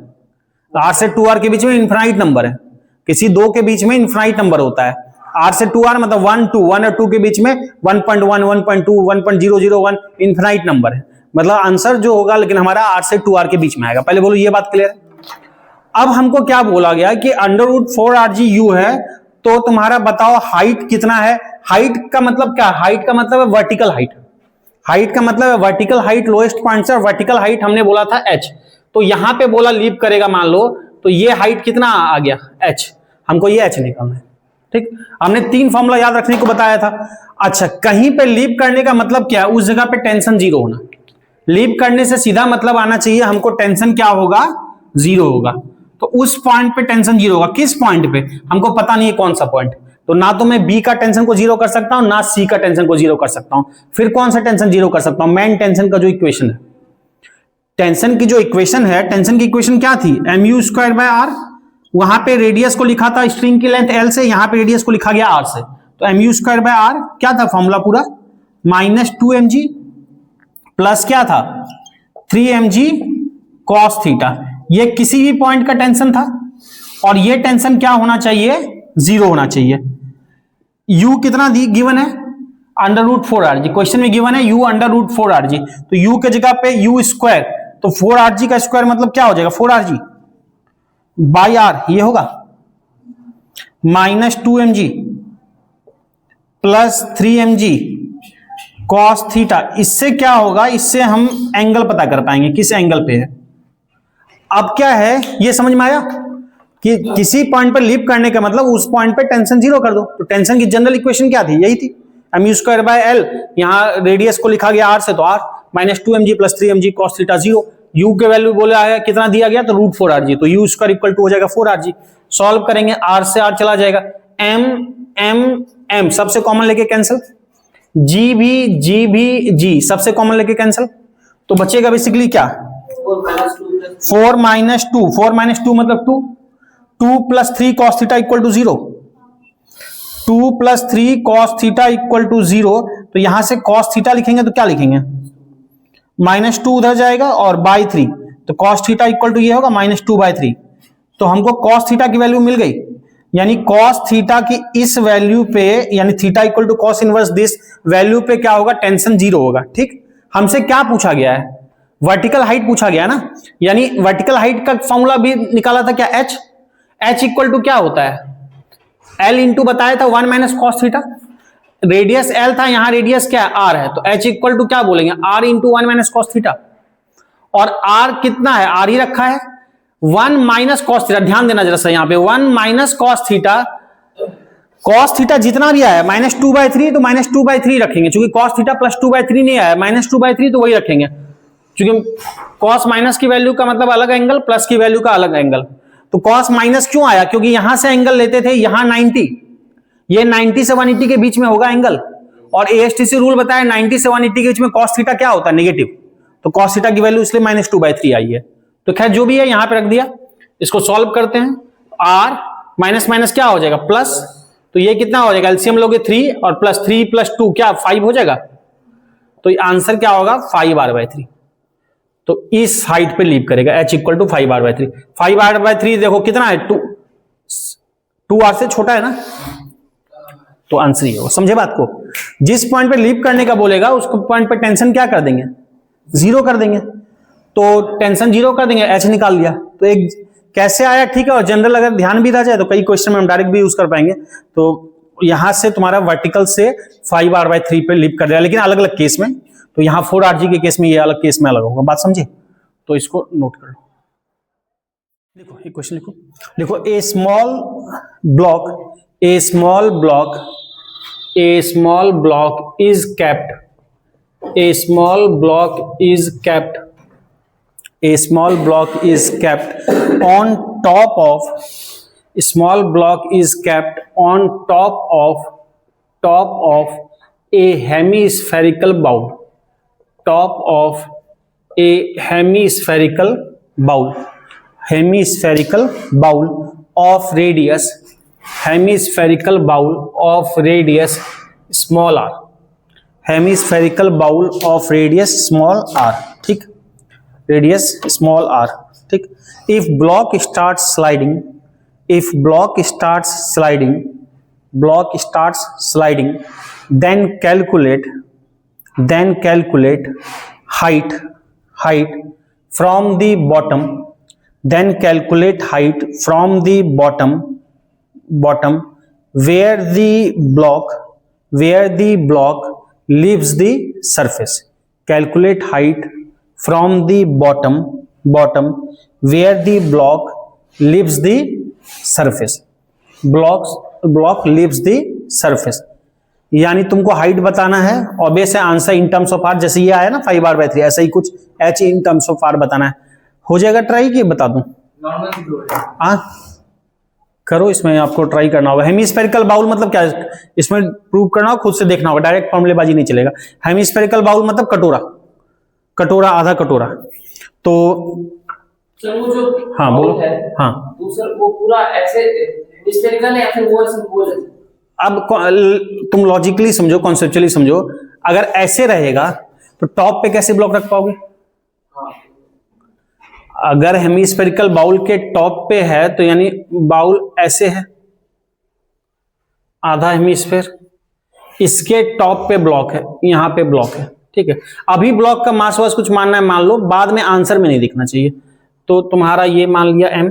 आर से 2r के बीच में इनफाइनाइट नंबर है, किसी दो के बीच में इनफाइनाइट नंबर होता है। आर से 2r मतलब 1 और 2 के बीच में 1.1, 1.2, 1.001 इनफाइनाइट नंबर है, मतलब आंसर जो होगा लेकिन हमारा आर से 2r के बीच में आएगा। पहले बोलो ये बात क्लियर है। अब हमको क्या बोला गया कि √4rg u है, तो तुम्हारा बताओ हाइट कितना है। हाइट का मतलब क्या, हाइट का मतलब है वर्टिकल हाइट, हाइट का मतलब है वर्टिकल हाइट लोएस्ट पॉइंट से, वर्टिकल हाइट हमने बोला था h, तो यहां पे बोला लीप करेगा मान लो, तो ये हाइट कितना आ गया, h, हमको ये h निकालना है। ठीक, हमने 3 फॉर्मूला याद रखने को बताया था। अच्छा, कहीं पे लीप करने का मतलब क्या है, उस जगह पे टेंशन 0 होना। लीप करने से सीधा मतलब आना चाहिए हमको टेंशन क्या होगा, 0 होगा, तो उस पॉइंट पे टेंशन 0 होगा। किस पॉइंट पे हमको पता नहीं है कौन सा पॉइंट, तो ना तो मैं बी का टेंशन को 0 कर सकता हूं, ना सी का टेंशन को 0 कर सकता हूं, फिर कौन सा टेंशन 0 कर सकता हूं, मेन टेंशन का जो इक्वेशन है, टेंशन की जो इक्वेशन है, टेंशन की इक्वेशन क्या थी, mu²/r, वहां पे रेडियस को लिखा था स्ट्रिंग की लेंथ l से, यहां पे रेडियस को लिखा गया r से, तो mu²/r क्या था फॉर्मूला पूरा, -2mg प्लस क्या था 3mg cos थीटा। ये किसी भी पॉइंट का टेंशन था, और ये टेंशन क्या होना चाहिए, 0 होना चाहिए। u कितना गिवन है, √4rg, क्वेश्चन में गिवन है u √4rg, तो u के जगह पे u², तो 4rg का स्क्वायर मतलब क्या हो जाएगा, 4rg बाई r, ये होगा -2mg plus 3mg cos theta. इससे क्या होगा, इससे हम एंगल पता कर पाएंगे किस एंगल पे है। अब क्या है, ये समझ में आया कि किसी पॉइंट पर लीप करने का मतलब उस पॉइंट पे टेंशन 0 कर दो। तो टेंशन की जनरल इक्वेशन क्या थी, यही थी, mu²/l, यहां रेडियस को लिखा गया r से, तो r -2mg plus 3mg cos theta 0। u के वैल्यू बोला है कितना दिया गया, तो √4rg, तो u² इक्वल टू हो जाएगा 4rg। सॉल्व करेंगे, r से r चला जाएगा, m सबसे कॉमन लेके कैंसिल, g सबसे कॉमन लेके कैंसिल, तो बचेगा बेसिकली क्या, 4 - 2 मतलब 2 + 3 cos theta equal to 0, 2 + 3 cos theta equal to 0। तो यहां से cos थीटा लिखेंगे तो क्या लिखेंगे, -2 उधर जाएगा और बाई 3, तो cos थीटा इक्वल टू ये होगा -2/3। तो हमको cos थीटा की वैल्यू मिल गई, यानी cos थीटा की इस वैल्यू पे, यानी theta equal to cos inverse this value पे क्या होगा, टेंशन 0 होगा। ठीक, हमसे क्या पूछा गया है, वर्टिकल हाइट पूछा गया ना, यानी वर्टिकल हाइट का फॉर्मूला भी निकाला था क्या, h इक्वल टू क्या होता है, l इंटू बताया था 1 - cos थीटा, रेडियस l था, यहां रेडियस क्या है, r है, तो h इक्वल टू क्या बोलेंगे, r इंटू 1 - cos थीटा, और r कितना है, r ही रखा है, 1 - cos थीटा, ध्यान देना जरा सा यहाँ पे, 1 - cos थीटा, cos थीटा जितना भी आया -2/3, तो -2/3 रखेंगे, क्योंकि cos थीटा +2/3 नहीं आया, -2/3 तो वही रखेंगे, क्योंकि cos माइनस की वैल्यू का मतलब अलग एंगल, प्लस की वैल्यू का अलग एंगल। तो cos माइनस क्यों आया, क्योंकि यहां से एंगल लेते थे, यहां 90, ये 90 से 180 के बीच में होगा एंगल, और ASTC रूल बताया 90 से 180 के बीच में cos थीटा क्या होता है, नेगेटिव, तो cos थीटा की वैल्यू इसलिए -2/3 आई है। तो खैर जो भी है यहां पे रख दिया, इसको सॉल्व करते हैं, r माइनस माइनस क्या हो जाएगा, प्लस, तो ये कितना हो जाएगा, एलसीएम लोगे 3 और +3 + 2 क्या 5 हो जाएगा। तो आंसर क्या होगा 5r/3। तो इस हाइट पे लीव करेगा h = 5r/3। 5r/3 देखो कितना है 2r से छोटा है ना, तो आंसर ये होगा। समझे बात को, जिस पॉइंट पे लीव करने का बोलेगा उसको पॉइंट पे टेंशन क्या कर देंगे 0 कर देंगे, तो टेंशन 0 कर देंगे, h निकाल लिया। तो एक कैसे आया ठीक है, और जनरल अगर ध्यान भी रह जाए तो कई क्वेश्चन में हम डायरेक्ट भी यूज कर पाएंगे। तो यहां से तुम्हारा वर्टिकल से 5r/3 पे लीव कर दिया, लेकिन अलग अलग केस में। तो यहां 4rg के केस में ये अलग केस में अलग होगा, बात समझे, तो इसको नोट कर लो। देखो ये क्वेश्चन लिखो, देखो a small block is kept, a small block is kept on top of a hemispherical bowl, of radius small r, ठीक, रेडियस स्मॉल r, ठीक। If block start sliding then calculate height from the bottom where the block leaves the surface, calculate height from the bottom where the block leaves the surface, block leaves the surface। यानी तुमको height बताना है, obvious है answer in terms of R, जैसे ये आया ना 5r/3 ऐसा ही कुछ h in terms of R बताना है। हो जाएगा ट्राई कि बता दूं, हाँ करो, इसमें आपको ट्राई करना होगा। हेमिस्फेरिकल बाउल मतलब क्या है, इसमें प्रूव करना होगा, खुद से देखना होगा, डायरेक्ट फॉर्मूलेबाजी नहीं चलेगा। हेमिस्फेरिकल बाउल मतलब कटोरा आधा कटोरा। तो सर वो जो हाँ बोलो, हाँ तो सर वो पूरा ऐसे हेमिस्फेरिकल है या फिर वो ऐसे गोल है? अब तुम लॉजिकली समझो, कॉन्सेप्चुअली समझो, अगर ऐसे रहेगा तो टॉप पे कैसे ब्लॉक रख पाओगे? अगर हेमिस्फेरिकल बाउल के टॉप पे है तो यानी बाउल ऐसे है, आधा हेमिस्फेयर, इसके टॉप पे ब्लॉक है, यहां पे ब्लॉक है, ठीक है। अभी ब्लॉक का मास वास कुछ मानना है मान लो, बाद में आंसर में नहीं दिखना चाहिए। तो तुम्हारा ये मान लिया m,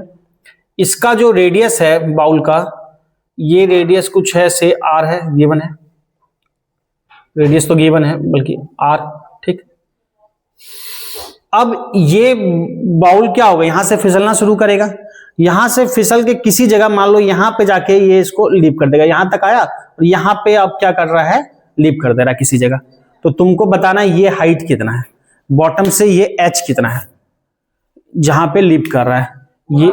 इसका जो रेडियस है बाउल का, ये रेडियस कुछ है से r है, गिवन है, रेडियस तो गिवन है बल्कि r, ठीक। अब ये बाउल क्या होगा, यहां से फिसलना शुरू करेगा, यहां से फिसल के किसी जगह मान लो यहां पे जाके ये इसको लीप कर देगा, यहां तक आया और यहां पे अब क्या कर रहा है, लीप कर दे रहा है किसी जगह। तो तुमको बताना है ये हाइट कितना है, बॉटम से ये h कितना है जहां पे लीप कर रहा है। ये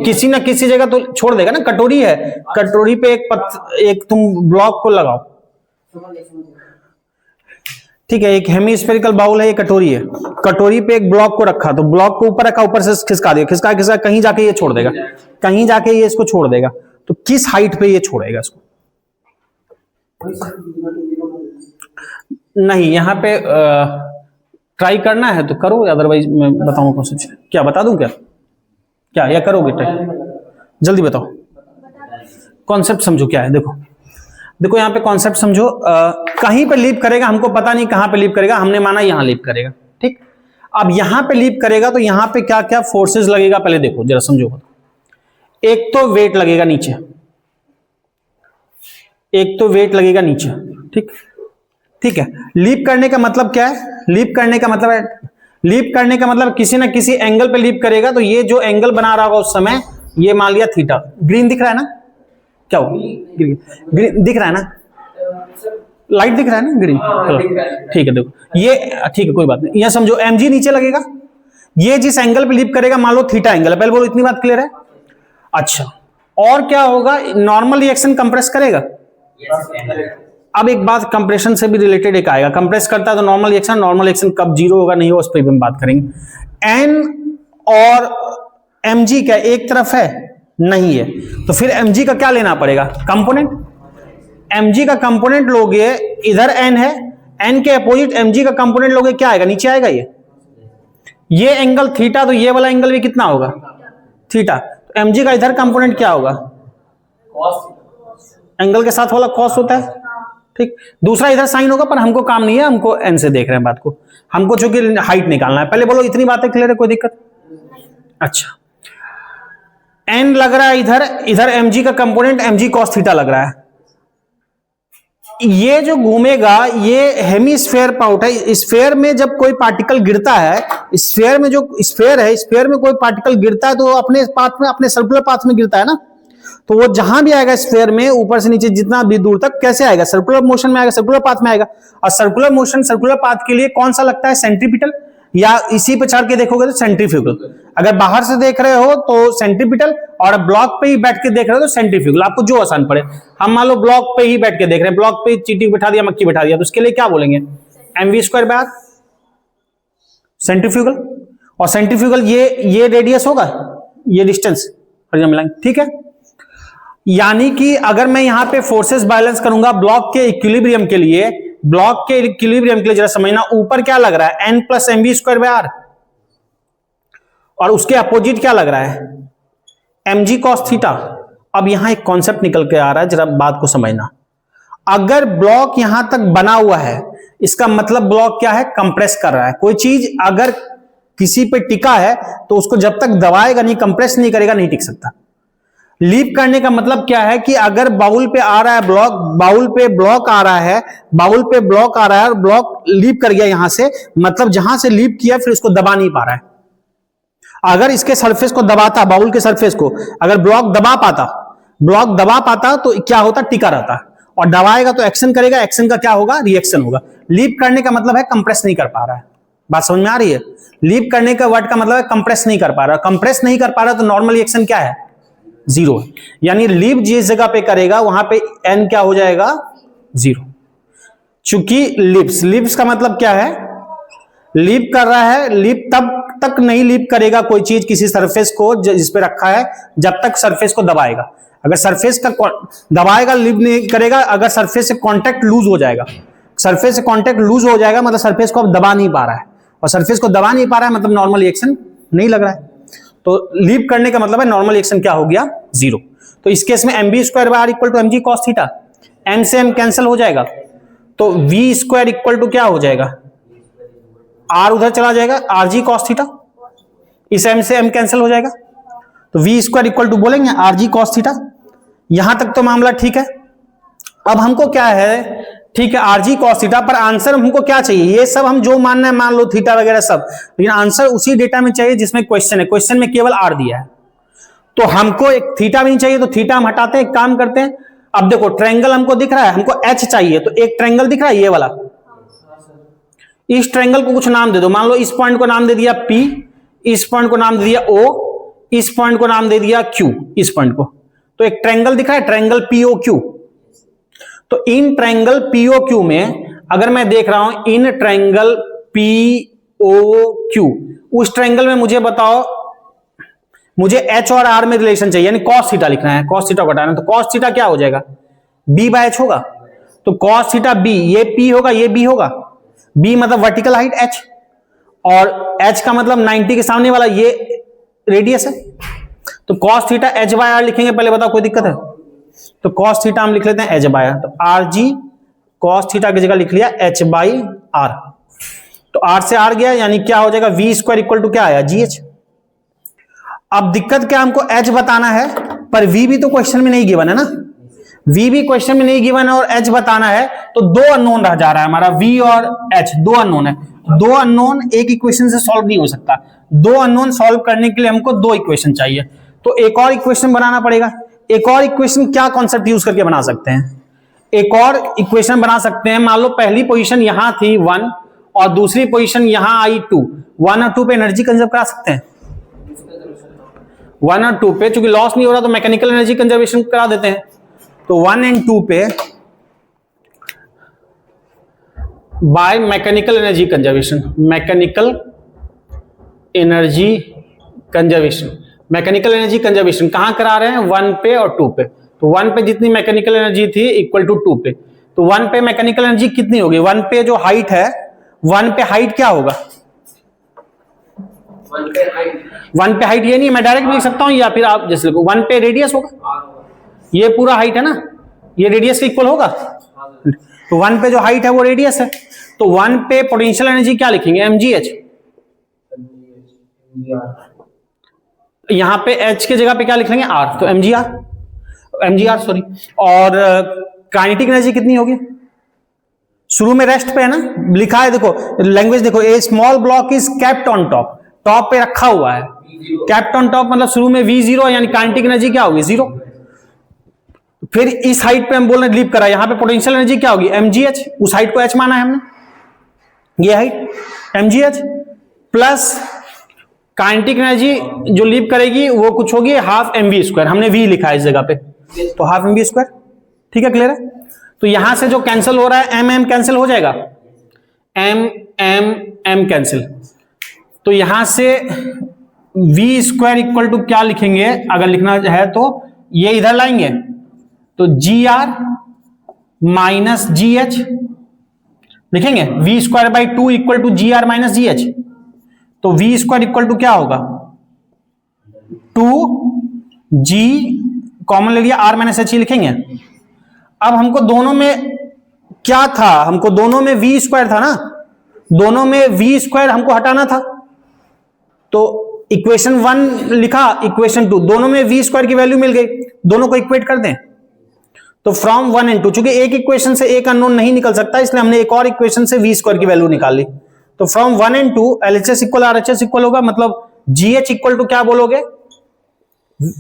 किसी ना किसी जगह तो छोड़ देगा ना, कटोरी है, कटोरी पे एक तुम ब्लॉक को लगाओ, ठीक है। एक हेमिस्फेरिकल बाउल है, ये कटोरी है, कटोरी पे एक ब्लॉक को रखा, तो ब्लॉक को ऊपर रखा, ऊपर से खिसका दिया, खिसका कहीं जाके ये छोड़ देगा, कहीं जाके ये इसको छोड़ देगा। तो किस हाइट पे ये छोड़ेगा इसको? नहीं, यहां पे ट्राई करना है तो करो, अदरवाइज मैं बताऊंगा कॉन्सेप्ट। क्या बता दूं क्या या करोगे ट्राई? जल्दी बताओ, कॉन्सेप्ट समझो क्या है। देखो यहाँ पे कॉन्सेप्ट समझो, कहीं पे लीप करेगा, हमको पता नहीं कहां पे लीप करेगा, हमने माना यहां लीप करेगा, ठीक। अब यहां पे लीप करेगा तो यहां पे क्या क्या फोर्सेस लगेगा पहले देखो जरा समझो। एक तो वेट लगेगा नीचे, ठीक है। लीप करने का मतलब क्या है? लीप करने का मतलब किसी ना किसी एंगल पे लीप करेगा, तो ये जो एंगल बना रहा होगा उस समय, ये मान लिया थीटा। ग्रीन दिख रहा है ना, क्या हो ग्रीन दिख रहा है ना, लाइट दिख रहा है ना, ग्रीन, ठीक है। देखो ये ठीक है, कोई बात नहीं, यह समझो mg नीचे लगेगा, ये जिस एंगल पे लीप करेगा मान लो थीटा एंगल है, पहले बोलो इतनी बात क्लियर है? अच्छा, और क्या होगा, नॉर्मल रिएक्शन कंप्रेस करेगा। अब एक बात कंप्रेशन से भी रिलेटेड एक आएगा, कंप्रेस करता है तो नॉर्मल रिएक्शन कब जीरो होगा नहीं होगा उस पर भी हम बात करेंगे। एन और mg क्या एक तरफ है? नहीं है, तो फिर mg का क्या लेना पड़ेगा, कंपोनेंट। mg का कंपोनेंट लोगे, इधर n है, n के अपोजिट mg का कंपोनेंट लोगे, क्या आएगा, नीचे आएगा ये एंगल थीटा, तो ये वाला एंगल भी कितना होगा, थीटा। तो mg का इधर कंपोनेंट क्या होगा, एंगल के साथ वाला कॉस होता है, ठीक। दूसरा इधर साइन होगा, पर हमको काम नहीं है, हमको n से देख रहे हैं बात को, हमको चूंकि हाइट निकालना है। पहले बोलो इतनी बातें क्लियर है, कोई दिक्कत? अच्छा, n लग रहा है इधर mg का कंपोनेंट mg cos थीटा लग रहा है। ये जो घूमेगा ये हेमीस्फेयर पाउट है। स्फेयर में जब कोई पार्टिकल गिरता है, स्फेयर में जो स्फेयर है, स्फेयर में कोई पार्टिकल गिरता है तो अपने पाथ में, अपने सर्कुलर पाथ में गिरता है ना, तो वो जहां भी आएगा स्फेयर में, ऊपर से नीचे जितना भी दूर तक, कैसे आएगा, सर्कुलर मोशन में आएगा, सर्कुलर पाथ में आएगा। और सर्कुलर मोशन, सर्कुलर पाथ के लिए कौन सा लगता है, सेंट्रीपिटल, या इसी पे चढ़ के देखोगे तो सेंट्रीफ्यूगल। अगर बाहर से देख रहे हो तो सेंट्रीपिटल, और ब्लॉक पे ही बैठ के देख रहे हो तो सेंट्रीफ्यूगल, आपको जो आसान पड़े। हम मान लो ब्लॉक पे ही बैठ के देख रहे हैं, ब्लॉक पे चींटी बैठा दिया, मक्खी बैठा दिया, तो उसके लिए क्या बोलेंगे, mv² सेंट्रीफ्यूगल। और सेंट्रीफ्यूगल ये रेडियस होगा, ये डिस्टेंस, ठीक है। यानी कि अगर मैं यहां पे फोर्सेस बैलेंस करूंगा ब्लॉक के इक्विलिब्रियम के लिए, ब्लॉक के इक्विलिब्रियम के लिए जरा समझना, ऊपर क्या लग रहा है, n + mv²/r, और उसके अपोजिट क्या लग रहा है, mg cos थीटा। अब यहां एक कॉन्सेप्ट निकल के आ रहा है, जरा बात को समझना। अगर ब्लॉक यहां तक बना हुआ है, इसका मतलब ब्लॉक क्या है, कंप्रेस कर रहा है। कोई चीज अगर किसी पे टिका है तो उसको जब तक दबाएगा नहीं, कंप्रेस नहीं करेगा, नहीं टिक सकता। लीप करने का मतलब क्या है कि अगर बाउल पे आ रहा है ब्लॉक, बाउल पे ब्लॉक आ रहा है, बाउल पे ब्लॉक आ रहा है और ब्लॉक लीप कर गया यहां से, मतलब जहां से लीप किया फिर उसको दबा नहीं पा रहा है। अगर इसके सरफेस को दबाता, बाउल के सरफेस को अगर ब्लॉक दबा पाता तो क्या होता, टिका रहता। और दबाएगा तो एक्शन करेगा, एक्शन का क्या होगा, रिएक्शन होगा। लीप करने का मतलब है कंप्रेस नहीं कर पा रहा है। बात समझ में आ रही है? लीप करने का वर्ड का मतलब है कंप्रेस नहीं कर पा रहा। कंप्रेस नहीं कर पा रहा तो नॉर्मल रिएक्शन क्या है, 0 है। यानी लीप जिस जगह पे करेगा वहां पे n क्या हो जाएगा, 0। चूंकि लिप्स का मतलब क्या है, लीप कर रहा है। लीप तब तक नहीं लीप करेगा कोई चीज किसी सरफेस को जिस पे रखा है, जब तक सरफेस को दबाएगा। अगर सरफेस का दबाएगा, लीप नहीं करेगा। अगर सरफेस से कांटेक्ट लूज हो जाएगा, सरफेस से कांटेक्ट लूज हो जाएगा मतलब सरफेस को अब दबा नहीं पा रहा है, और सरफेस को दबा नहीं पा रहा है मतलब नॉर्मल रिएक्शन नहीं लग रहा है। तो लीप करने का मतलब है नॉर्मल रिएक्शन क्या हो गया, 0। तो इस केस में mv²/r = mg cos theta, m से m कैंसिल हो जाएगा, तो v² = क्या हो जाएगा, r उधर चला जाएगा, rg cos थीटा। इस m से m कैंसिल हो जाएगा, तो v² = बोलेंगे rg cos थीटा। यहां तक तो मामला ठीक है। अब हमको क्या है, ठीक है, rg cos थीटा, पर आंसर हमको क्या चाहिए, ये सब हम जो मानना है मान लो, थीटा वगैरह सब, लेकिन आंसर उसी डेटा में चाहिए जिसमें क्वेश्चन है। क्वेश्चन में केवल r दिया है, तो हमको एक थीटा भी नहीं चाहिए, तो थीटा हम हटाते हैं, एक काम करते हैं। अब देखो ट्रायंगल हमको दिख रहा है, हमको h चाहिए, तो एक ट्रायंगल दिख रहा है ये वाला, इस ट्रायंगल को कुछ नाम दे दो। मान लो इस पॉइंट को नाम दे दिया P, इस पॉइंट को नाम दे दिया O, इस पॉइंट को नाम दे दिया Q, इस पॉइंट को। तो एक ट्रायंगल दिख रहा है, ट्रायंगल POQ। तो इन ट्रायंगल POQ में अगर मैं देख रहा हूं, इन ट्रायंगल POQ, उस ट्रायंगल में मुझे बताओ, मुझे H और R में रिलेशन चाहिए, यानी cos थीटा लिखना है, cos थीटा घटाना है। तो cos थीटा क्या हो जाएगा, B/H होगा। तो cos थीटा B, ये P होगा, ये B होगा। B मतलब वर्टिकल हाइट H, और H का मतलब 90 के सामने वाला ये रेडियस है। तो cos थीटा H/R लिखेंगे, पहले बताओ कोई दिक्कत है? तो cos थीटा हम लिख लेते हैं H/R, तो RG cos थीटा की जगह लिख लिया H/R। तो R से R गया, यानी क्या हो जाएगा, v² = क्या आया, GH। अब दिक्कत क्या, हमको H बताना है, पर V भी तो क्वेश्चन में नहीं गिवन है ना, V भी क्वेश्चन में नहीं गिवन है, और H बताना है, तो 2 अननोन रह जा रहा है हमारा, V और H 2 अननोन है। 2 अननोन एक इक्वेशन से सॉल्व नहीं हो सकता। 2 अननोन सॉल्व करने के लिए हमको 2 इक्वेशन चाहिए, तो एक और इक्वेशन बनाना पड़ेगा। एक और इक्वेशन क्या कॉन्सेप्ट यूज करके बना सकते हैं, एक और इक्वेशन बना सकते हैं। मान लो पहली पोजीशन यहां थी 1 और दूसरी पोजीशन यहां आई 2, 1 और 2 पे एनर्जी कंजर्व करा सकते हैं। 1 और 2 पे चूंकि लॉस नहीं हो रहा तो मैकेनिकल एनर्जी कंजर्वेशन करा देते हैं। तो 1 और 2 पे by mechanical energy conservation, mechanical energy conservation, mechanical energy conservation कहाँ करा रहे हैं, 1 पे और 2 पे। तो 1 पे जितनी मैकेनिकल एनर्जी थी इक्वल टू 2 पे, तो 1 पे मैकेनिकल एनर्जी कितनी होगी, 1 पे जो हाइट है, 1 पे हाइट क्या होगा, 1 पे हाइट ये नहीं, मैं डायरेक्ट लिख सकता हूं या फिर आप जैसे लिखो 1 पे रेडियस होगा, ये पूरा हाइट है ना, ये रेडियस के इक्वल होगा, तो 1 पे जो हाइट है वो रेडियस है, तो 1 पे पोटेंशियल एनर्जी क्या लिखेंगे, mgh। यहां पे h के जगह पे क्या लिख लेंगे, r, तो mgr सॉरी। और काइनेटिक एनर्जी कितनी होगी, शुरू में रेस्ट पे है ना लिखा है, देखो लैंग्वेज देखो, a small block is kept on top, top पे रखा हुआ है, केप्ट ऑन टॉप मतलब शुरू में v0 यानी काइनेटिक एनर्जी क्या होगी, 0। फिर इस हाइट पे हम बोल रहे हैं लीप करा, यहां पे पोटेंशियल एनर्जी क्या होगी, mgh, उस हाइट को h माना है हमने, ये height mgh plus kinetic energy जो लीप करेगी वो कुछ होगी हाफ mv², हमने v लिखा है इस जगह पे, तो हाफ mv², ठीक है, क्लियर है। तो यहां से जो कैंसिल हो रहा है m कैंसिल हो जाएगा, m कैंसिल, तो यहां से v² इक्वल टू क्या लिखेंगे, अगर लिखना है तो ये इधर लाएंगे, तो gr माइनस gh लिखेंगे, v²/2 equal to gr minus gh, तो v² इक्वल टू क्या होगा, 2g कॉमन ले लिया, r माइनस h लिखेंगे। अब हमको दोनों में क्या था, हमको दोनों में v² था ना, दोनों में v² हमको हटाना था, तो इक्वेशन 1 लिखा, इक्वेशन 2, दोनों में v² की वैल्यू मिल गई, दोनों को इक्वेट कर दें, तो फ्रॉम 1 and 2, चूंकि एक इक्वेशन से एक अननोन नहीं निकल सकता, इसलिए हमने एक और इक्वेशन से v² की वैल्यू निकाल ली, तो from 1 and 2 LHS equal RHS equal होगा, मतलब GH इक्वल टू क्या बोलोगे,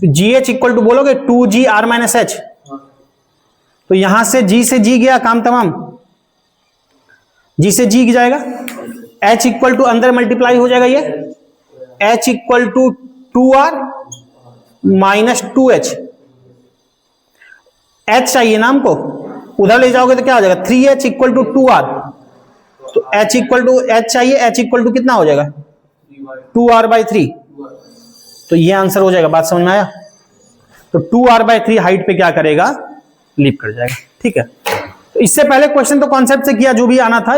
GH इक्वल टू बोलोगे 2g r माइनस h, तो यहां से G से G गया, काम तमाम, G से G जाएगा, H इक्वल टू अंदर मल्टीप्लाई हो जाएगा, ये H equal to 2r minus 2h, H चाहिए ना हमको, उधर ले जाओगे तो क्या हो जाएगा, 3h इक्वल टू 2r, तो H इक्वल टू H चाहिए, H इक्वल टू कितना हो जाएगा, 2r/3, तो ये आंसर हो जाएगा, बात समझ में आया। तो 2r/3 हाइट पे क्या करेगा, लीप कर जाएगा, ठीक है। तो इससे पहले क्वेश्चन तो कॉन्सेप्ट से किया, जो भी आना था,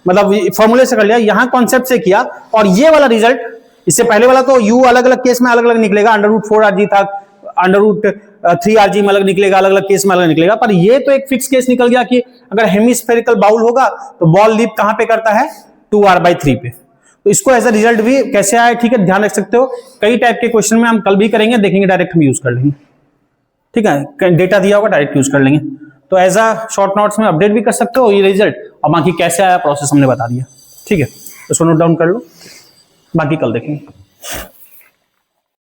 मतलब फॉर्मूले से कर लिया, यहां कॉन्सेप्ट से किया, और ये वाला रिजल्ट, इससे पहले वाला तो u अलग अलग केस में अलग अलग निकलेगा, √4rg था, √3rg में अलग निकलेगा, अलग अलग केस में अलग निकलेगा, पर ये तो एक फिक्स केस निकल गया कि अगर हेमिस्फेरिकल बाउल होगा तो बॉल लीप कहां पे करता है, 2r/3 पे। तो इसको एज अ रिजल्ट भी कैसे आया, ठीक है, ध्यान रख सकते हो, कई टाइप के क्वेश्चन में हम कल भी करेंगे, देखेंगे, डायरेक्ट हम यूज कर लेंगे, ठीक है, डेटा दिया होगा डायरेक्ट यूज कर लेंगे, तो एज अ शॉर्ट नोट्स में अपडेट भी कर सकते हो ये रिजल्ट, और बाकी कैसे आया प्रोसेस हमने बता दिया, ठीक है, इसको नोट डाउन कर लो, बाकी कल देखेंगे।